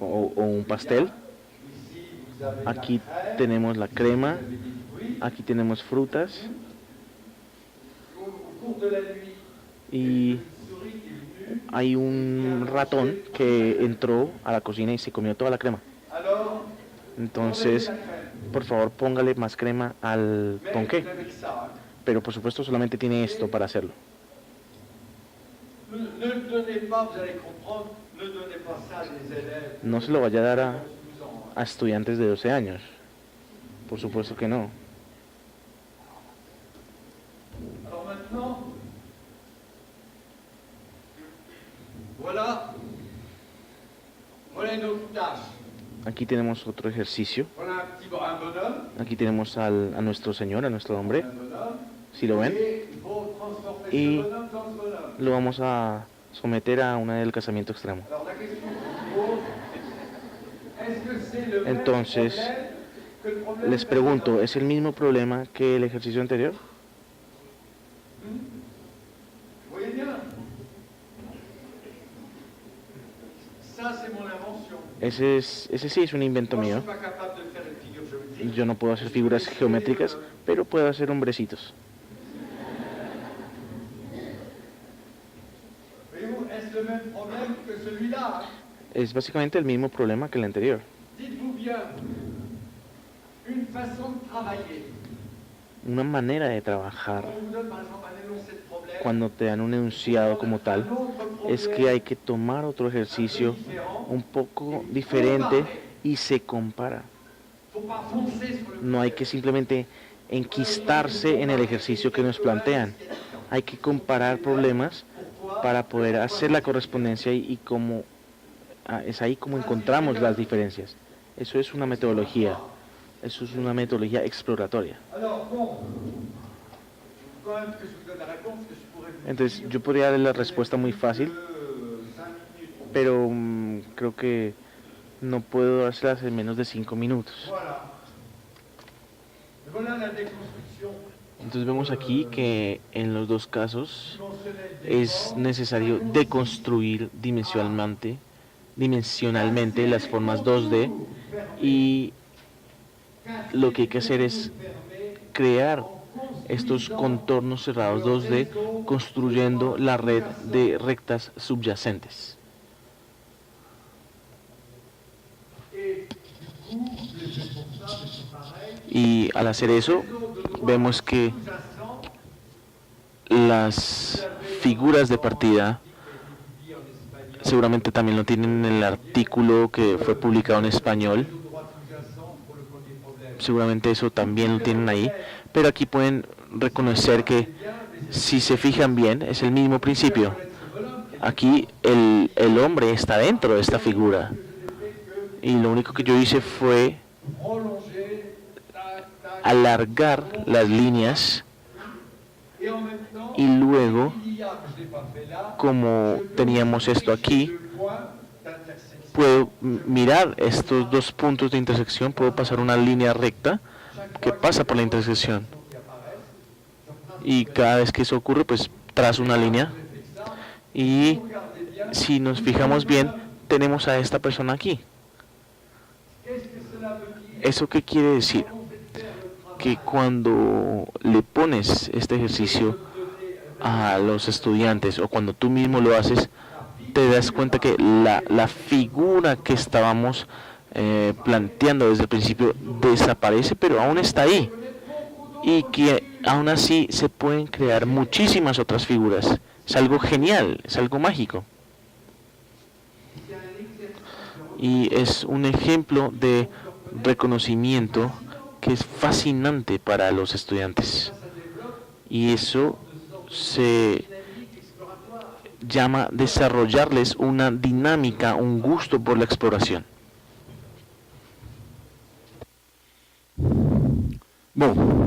o un pastel. Aquí tenemos la crema, aquí tenemos frutas, y hay un ratón que entró a la cocina y se comió toda la crema. Entonces, por favor, póngale más crema al ponqué. Pero por supuesto solamente tiene esto para hacerlo. No se lo vaya a dar a estudiantes de 12 años. Por supuesto que no. Aquí tenemos otro ejercicio. Aquí tenemos a nuestro Señor, a nuestro hombre. ¿Sí lo ven? Y lo vamos a someter a un adelgazamiento extremo. Entonces, les pregunto, ¿es el mismo problema que el ejercicio anterior? Ese sí es un invento mío. Yo no puedo hacer figuras geométricas, pero puedo hacer hombrecitos. Es básicamente el mismo problema que el anterior. Una manera de trabajar, cuando te dan un enunciado como tal, es que hay que tomar otro ejercicio un poco diferente y se compara. No hay que simplemente enquistarse en el ejercicio que nos plantean. Hay que comparar problemas para poder hacer la correspondencia, y es ahí como encontramos las diferencias. Eso es una metodología. Eso es una metodología exploratoria. Entonces, yo podría darle la respuesta muy fácil, pero creo que no puedo dárselas en menos de 5 minutos. Entonces vemos aquí que en los dos casos es necesario deconstruir dimensionalmente las formas 2D, y lo que hay que hacer es crear estos contornos cerrados 2D construyendo la red de rectas subyacentes. Y al hacer eso, vemos que las figuras de partida seguramente también lo tienen en el artículo que fue publicado en español. Seguramente eso también lo tienen ahí, pero aquí pueden reconocer que si se fijan bien es el mismo principio. Aquí el hombre está dentro de esta figura y lo único que yo hice fue alargar las líneas y luego, como teníamos esto aquí, puedo mirar estos dos puntos de intersección, puedo pasar una línea recta que pasa por la intersección. Y cada vez que eso ocurre, pues trazo una línea. Y si nos fijamos bien, tenemos a esta persona aquí. ¿Eso qué quiere decir? Que cuando le pones este ejercicio a los estudiantes o cuando tú mismo lo haces, te das cuenta que la figura que estábamos planteando desde el principio desaparece, pero aún está ahí. Y que aún así se pueden crear muchísimas otras figuras. Es algo genial, es algo mágico. Y es un ejemplo de reconocimiento que es fascinante para los estudiantes. Y eso se llama desarrollarles una dinámica, un gusto por la exploración. Bon.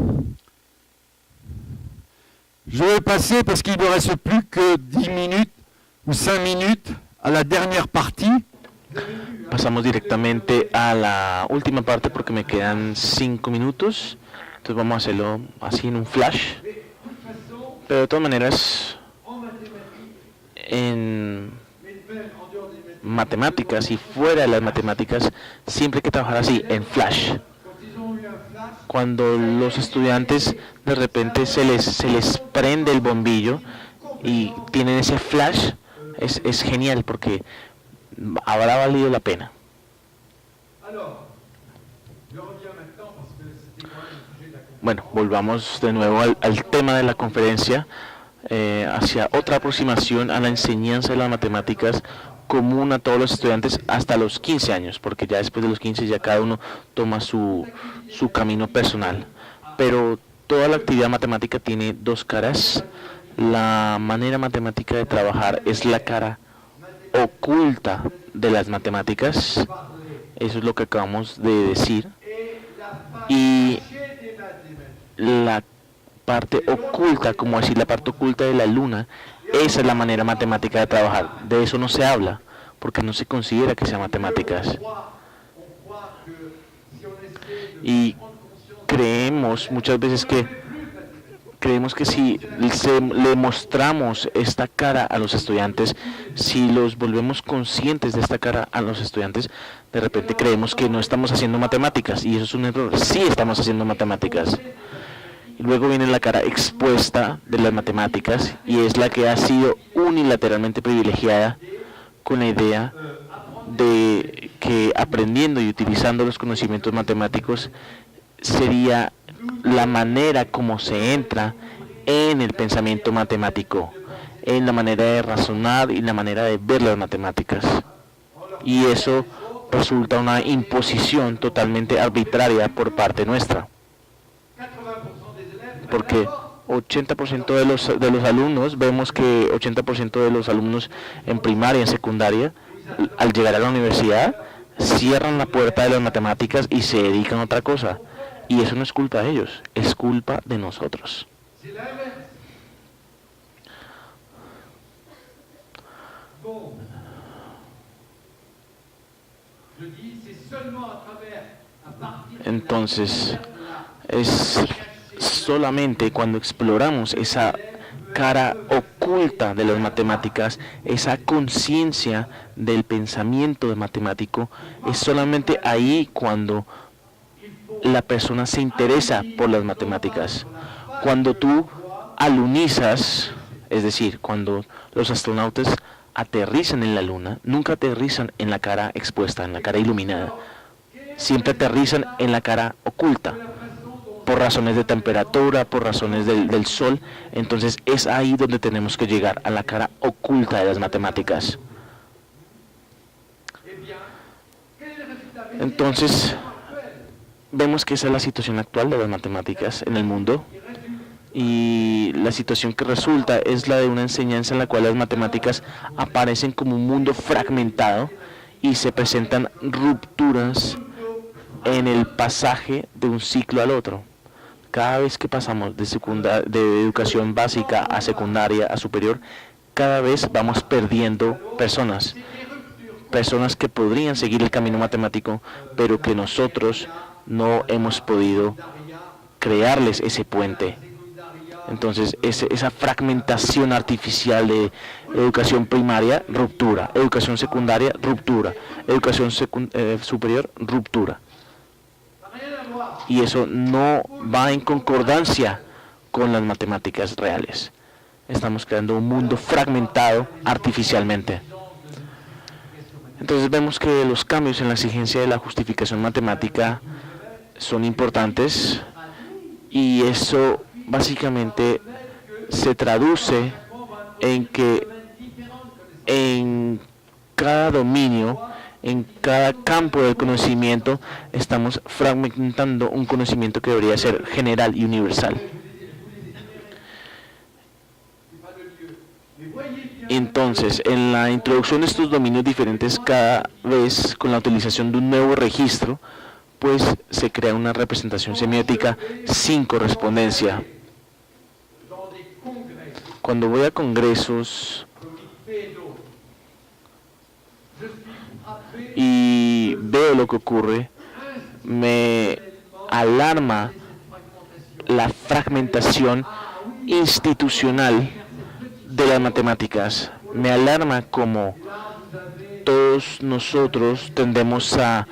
Je vais passer, parce qu'il ne me reste plus que 10 minutes ou 5 minutes, à la dernière partie. Pasamos directamente a la última parte porque me quedan 5 minutos. Entonces vamos a hacerlo así en un flash. Pero de todas maneras, en matemáticas y fuera de las matemáticas, siempre hay que trabajar así, en flash. Cuando los estudiantes de repente se les prende el bombillo y tienen ese flash, es genial porque habrá valido la pena. Bueno, volvamos de nuevo al tema de la conferencia, hacia otra aproximación a la enseñanza de las matemáticas común a todos los estudiantes hasta los 15 años, porque ya después de los 15 ya cada uno toma su camino personal. Pero toda la actividad matemática tiene dos caras. La manera matemática de trabajar es la cara oculta de las matemáticas, eso es lo que acabamos de decir, y la parte oculta, como decir la parte oculta de la luna, esa es la manera matemática de trabajar. De eso no se habla, porque no se considera que sea matemáticas. Y creemos muchas veces que si le mostramos esta cara a los estudiantes, si los volvemos conscientes de esta cara a los estudiantes, de repente creemos que no estamos haciendo matemáticas, y eso es un error. Sí estamos haciendo matemáticas. Y luego viene la cara expuesta de las matemáticas, y es la que ha sido unilateralmente privilegiada con la idea de que aprendiendo y utilizando los conocimientos matemáticos sería la manera como se entra en el pensamiento matemático, en la manera de razonar y la manera de ver las matemáticas. Y eso resulta una imposición totalmente arbitraria por parte nuestra. Porque 80% de los alumnos, vemos que 80% de los alumnos en primaria, en secundaria, al llegar a la universidad, cierran la puerta de las matemáticas y se dedican a otra cosa. Y eso no es culpa de ellos, es culpa de nosotros. Entonces, es solamente cuando exploramos esa cara oculta de las matemáticas, esa conciencia del pensamiento de matemático, es solamente ahí cuando la persona se interesa por las matemáticas. Cuando tú alunizas, es decir, cuando los astronautas aterrizan en la luna, nunca aterrizan en la cara expuesta, en la cara iluminada. Siempre aterrizan en la cara oculta, por razones de temperatura, por razones del sol. Entonces es ahí donde tenemos que llegar, a la cara oculta de las matemáticas. Entonces, vemos que esa es la situación actual de las matemáticas en el mundo, y la situación que resulta es la de una enseñanza en la cual las matemáticas aparecen como un mundo fragmentado y se presentan rupturas en el pasaje de un ciclo al otro. Cada vez que pasamos de educación básica a secundaria a superior, cada vez vamos perdiendo personas que podrían seguir el camino matemático, pero que nosotros no hemos podido crearles ese puente. Entonces, esa fragmentación artificial de educación primaria, ruptura; educación secundaria, ruptura; educación superior, ruptura. Y eso no va en concordancia con las matemáticas reales. Estamos creando un mundo fragmentado artificialmente. Entonces vemos que los cambios en la exigencia de la justificación matemática son importantes, y eso básicamente se traduce en que en cada dominio, en cada campo del conocimiento, estamos fragmentando un conocimiento que debería ser general y universal. Entonces, en la introducción de estos dominios diferentes, cada vez con la utilización de un nuevo registro, pues se crea una representación semiótica sin correspondencia. Cuando voy a congresos y veo lo que ocurre, me alarma la fragmentación institucional de las matemáticas. Me alarma como todos nosotros tendemos a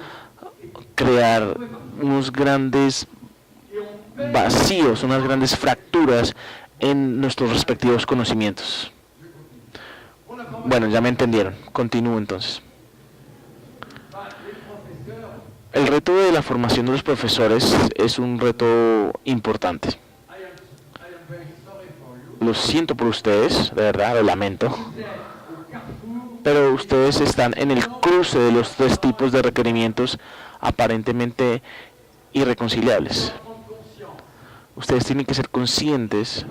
crear unos grandes vacíos, unas grandes fracturas en nuestros respectivos conocimientos. Bueno, ya me entendieron. Continúo entonces. El reto de la formación de los profesores es un reto importante. Lo siento por ustedes, de verdad, lo lamento. Pero ustedes están en el cruce de los tres tipos de requerimientos aparentemente irreconciliables. Ustedes tienen que ser conscientes,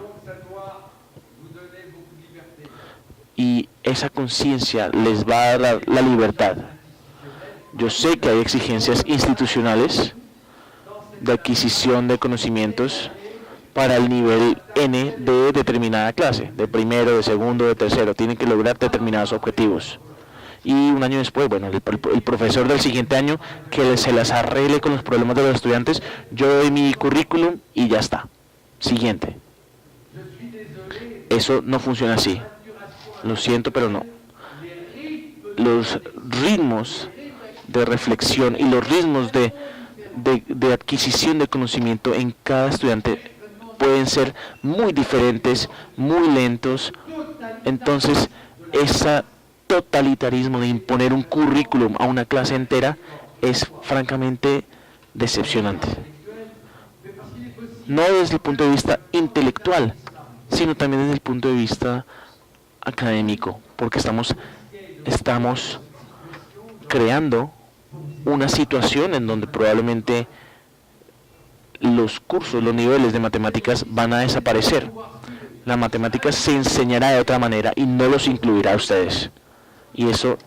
y esa conciencia les va a dar la libertad. Yo sé que hay exigencias institucionales de adquisición de conocimientos para el nivel N de determinada clase, de primero, de segundo, de tercero. Tienen que lograr determinados objetivos. Y un año después, bueno, el profesor del siguiente año que se las arregle con los problemas de los estudiantes, yo doy mi currículum y ya está. Siguiente. Eso no funciona así. Lo siento, pero no. Los ritmos de reflexión y los ritmos de adquisición de conocimiento en cada estudiante pueden ser muy diferentes, muy lentos. Entonces, ese totalitarismo de imponer un currículum a una clase entera es francamente decepcionante. No desde el punto de vista intelectual, sino también desde el punto de vista académico, porque estamos creando una situación en donde probablemente los cursos, los niveles de matemáticas van a desaparecer. La matemática se enseñará de otra manera y no los incluirá a ustedes. Y eso,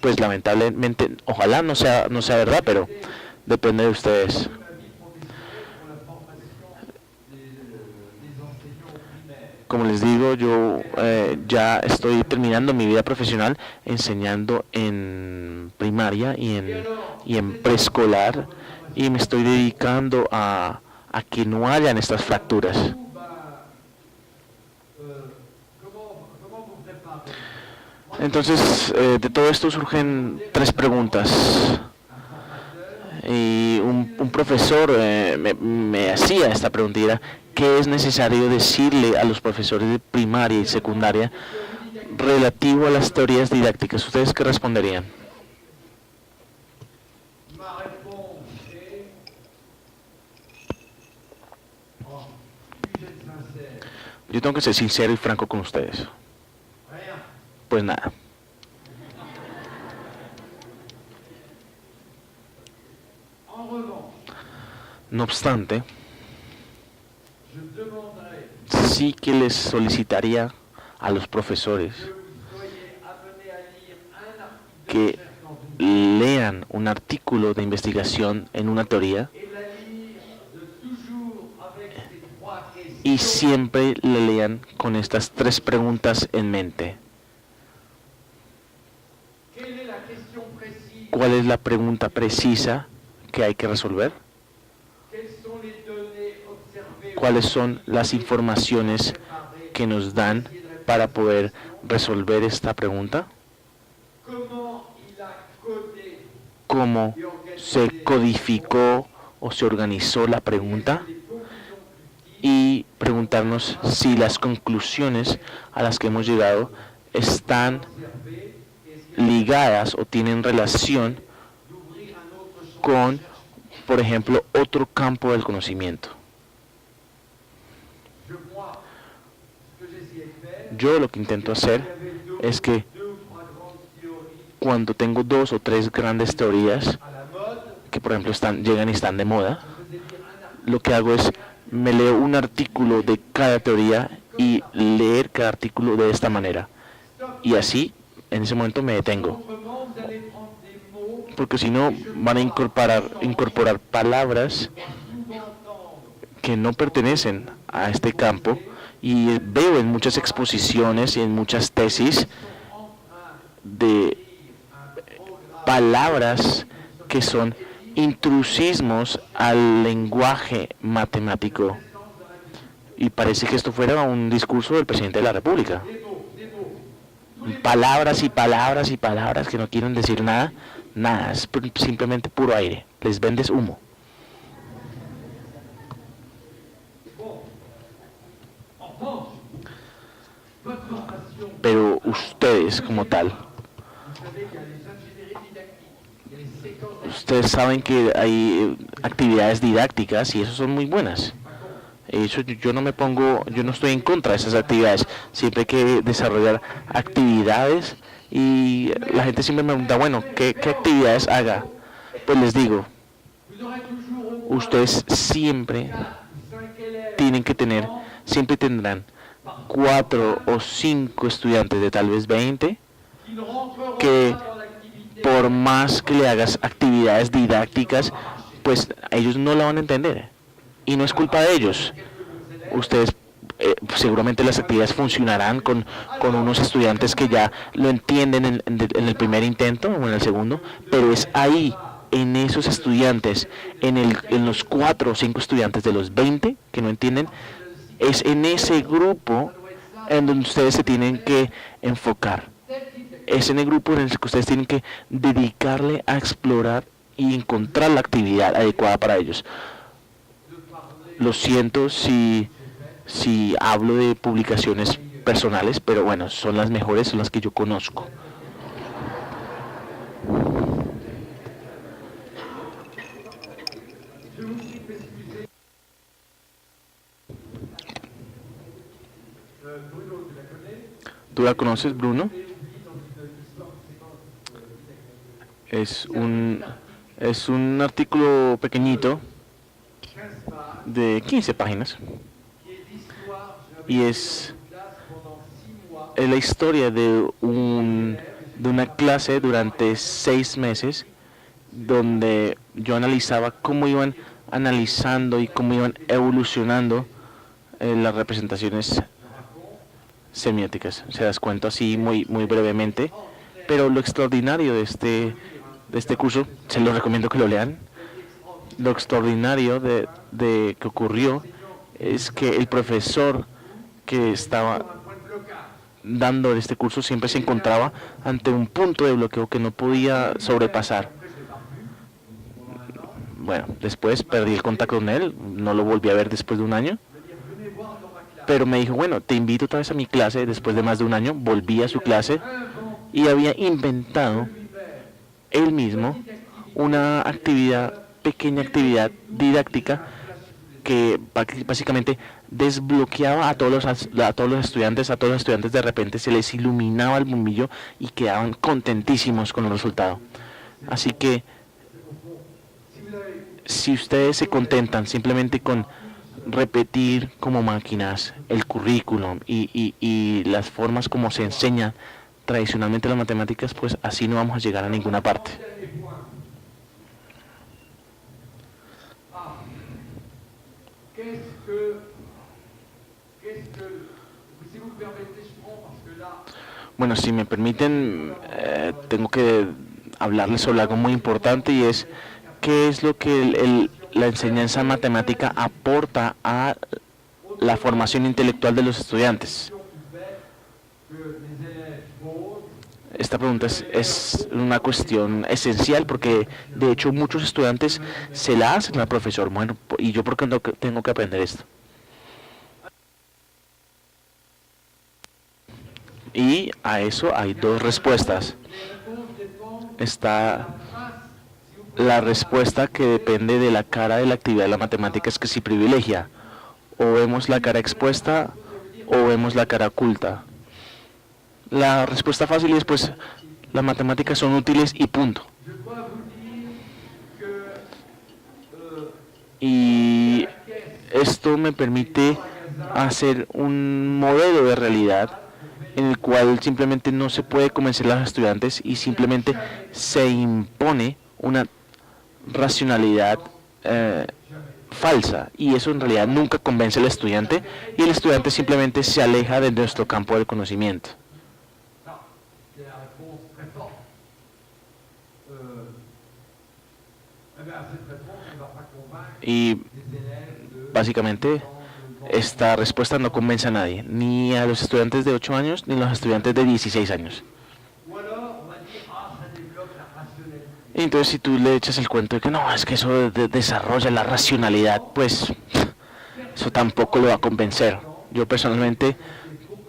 pues lamentablemente, ojalá no sea verdad, pero depende de ustedes. Como les digo, yo ya estoy terminando mi vida profesional enseñando en primaria y en preescolar, y me estoy dedicando a que no hayan estas fracturas. Entonces, de todo esto surgen tres preguntas. Y un profesor me hacía esta pregunta, y era: ¿qué es necesario decirle a los profesores de primaria y secundaria relativo a las teorías didácticas? ¿Ustedes qué responderían? Yo tengo que ser sincero y franco con ustedes. Pues nada. No obstante, sí que les solicitaría a los profesores que lean un artículo de investigación en una teoría y siempre le lean con estas tres preguntas en mente. ¿Cuál es la pregunta precisa que hay que resolver? ¿Cuáles son las informaciones que nos dan para poder resolver esta pregunta? ¿Cómo se codificó o se organizó la pregunta? Y preguntarnos si las conclusiones a las que hemos llegado están ligadas o tienen relación con, por ejemplo, otro campo del conocimiento. Yo lo que intento hacer es que cuando tengo 2 o 3 grandes teorías que, por ejemplo, llegan y están de moda, lo que hago es me leo un artículo de cada teoría y leer cada artículo de esta manera. Y así, en ese momento me detengo. Porque si no, van a incorporar palabras que no pertenecen a este campo. Y veo en muchas exposiciones y en muchas tesis de palabras que son intrusismos al lenguaje matemático. Y parece que esto fuera un discurso del presidente de la República. Palabras y palabras y palabras que no quieren decir nada. Nada, es simplemente puro aire. Les vendes humo. Pero ustedes como tal, ustedes saben que hay actividades didácticas y eso son muy buenas. Eso yo no estoy en contra de esas actividades. Siempre hay que desarrollar actividades y la gente siempre me pregunta, bueno, ¿qué actividades haga? Pues les digo, ustedes siempre tendrán 4 o 5 estudiantes de tal vez 20 que por más que le hagas actividades didácticas, pues ellos no la van a entender. Y no es culpa de ellos. Ustedes seguramente las actividades funcionarán con unos estudiantes que ya lo entienden en el primer intento o en el segundo, pero es ahí, en esos estudiantes, en los 4 o 5 estudiantes de los 20 que no entienden, es en ese grupo en donde ustedes se tienen que enfocar. Es en el grupo en el que ustedes tienen que dedicarle a explorar y encontrar la actividad adecuada para ellos. Lo siento si hablo de publicaciones personales, pero bueno, son las mejores, son las que yo conozco. ¿Tú la conoces, Bruno? Es un artículo pequeñito de 15 páginas y es la historia de una clase durante 6 meses donde yo analizaba cómo iban analizando y cómo iban evolucionando las representaciones semióticas. Se das cuenta así muy brevemente, pero lo extraordinario de este curso, se lo recomiendo que lo lean. Lo extraordinario de que ocurrió es que el profesor que estaba dando este curso siempre se encontraba ante un punto de bloqueo que no podía sobrepasar. Bueno, después perdí el contacto con él, no lo volví a ver después de un año, pero me dijo, bueno, te invito otra vez a mi clase. Después de más de un año volví a su clase y había inventado él mismo una pequeña actividad didáctica que básicamente desbloqueaba a todos los estudiantes. A todos los estudiantes de repente se les iluminaba el bombillo y quedaban contentísimos con el resultado. Así que Si ustedes se contentan simplemente con repetir como máquinas el currículum y las formas como se enseña tradicionalmente las matemáticas, pues así no vamos a llegar a ninguna parte. Bueno, si me permiten, tengo que hablarles sobre algo muy importante y es qué es lo que la enseñanza matemática aporta a la formación intelectual de los estudiantes. Esta pregunta es una cuestión esencial porque de hecho muchos estudiantes se la hacen al profesor. Bueno, ¿y yo por qué no tengo que aprender esto? Y a eso hay dos respuestas. Está la respuesta que depende de la cara de la actividad de la matemática, es que si privilegia. O vemos la cara expuesta o vemos la cara oculta. La respuesta fácil es pues las matemáticas son útiles y punto. Y esto me permite hacer un modelo de realidad en el cual simplemente no se puede convencer a los estudiantes y simplemente se impone una racionalidad falsa, y eso en realidad nunca convence al estudiante y el estudiante simplemente se aleja de nuestro campo del conocimiento. Y básicamente esta respuesta no convence a nadie, ni a los estudiantes de 8 años, ni a los estudiantes de 16 años. Y entonces si tú le echas el cuento de que no, es que eso desarrolla la racionalidad, pues eso tampoco lo va a convencer. Yo personalmente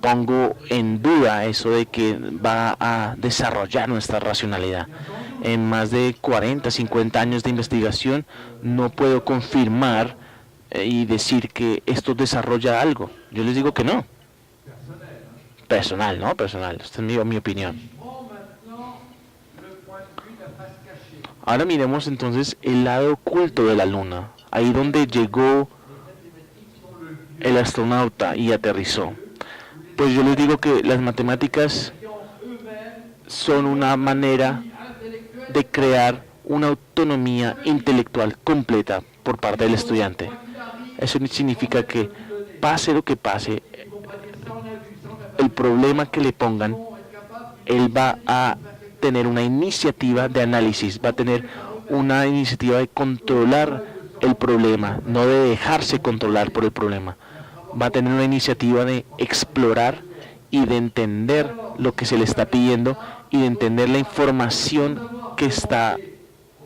pongo en duda eso de que va a desarrollar nuestra racionalidad. En más de 40, 50 años de investigación no puedo confirmar y decir que esto desarrolla algo. Yo les digo que no. Personal, ¿no? Personal. Esta es mi opinión. Ahora miremos entonces el lado oculto de la Luna. Ahí donde llegó el astronauta y aterrizó. Pues yo les digo que las matemáticas son una manera de crear una autonomía intelectual completa por parte del estudiante. Eso significa que pase lo que pase, el problema que le pongan, él va a tener una iniciativa de análisis, va a tener una iniciativa de controlar el problema, no de dejarse controlar por el problema. Va a tener una iniciativa de explorar y de entender lo que se le está pidiendo y de entender la información que está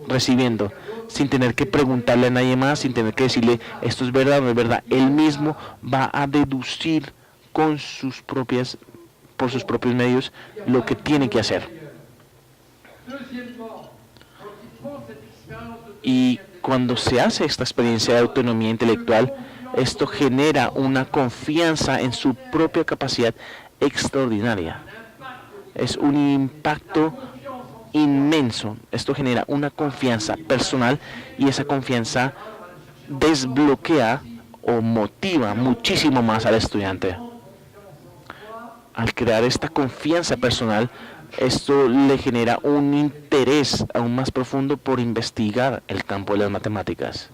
recibiendo, sin tener que preguntarle a nadie más, sin tener que decirle esto es verdad o no es verdad. Él mismo va a deducir por sus propios medios lo que tiene que hacer. Y cuando se hace esta experiencia de autonomía intelectual, esto genera una confianza en su propia capacidad extraordinaria. Es un impacto inmenso. Esto genera una confianza personal y esa confianza desbloquea o motiva muchísimo más al estudiante. Al crear esta confianza personal, esto le genera un interés aún más profundo por investigar el campo de las matemáticas.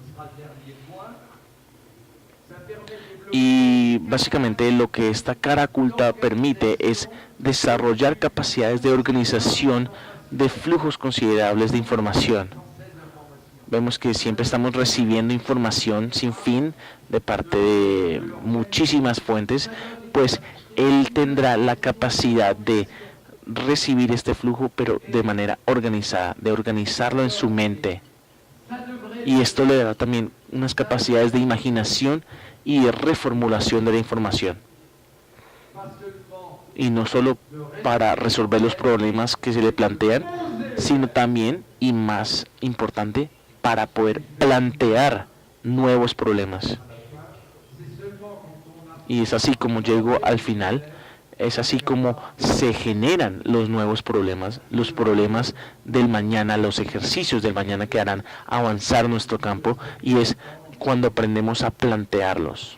Y básicamente lo que esta cara oculta permite es desarrollar capacidades de organización de flujos considerables de información. Vemos que siempre estamos recibiendo información sin fin de parte de muchísimas fuentes, pues él tendrá la capacidad de recibir este flujo, pero de manera organizada, de organizarlo en su mente. Y esto le dará también unas capacidades de imaginación y de reformulación de la información. Y no solo para resolver los problemas que se le plantean, sino también, y más importante, para poder plantear nuevos problemas. Y es así como llego al final. Es así como se generan los nuevos problemas, los problemas del mañana, los ejercicios del mañana que harán avanzar nuestro campo, y es cuando aprendemos a plantearlos.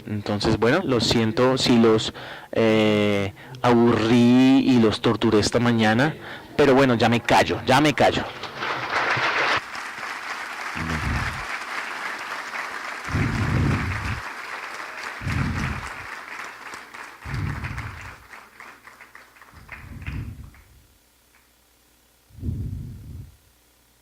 Entonces, bueno, lo siento si los aburrí y los torturé esta mañana, pero bueno, ya me callo.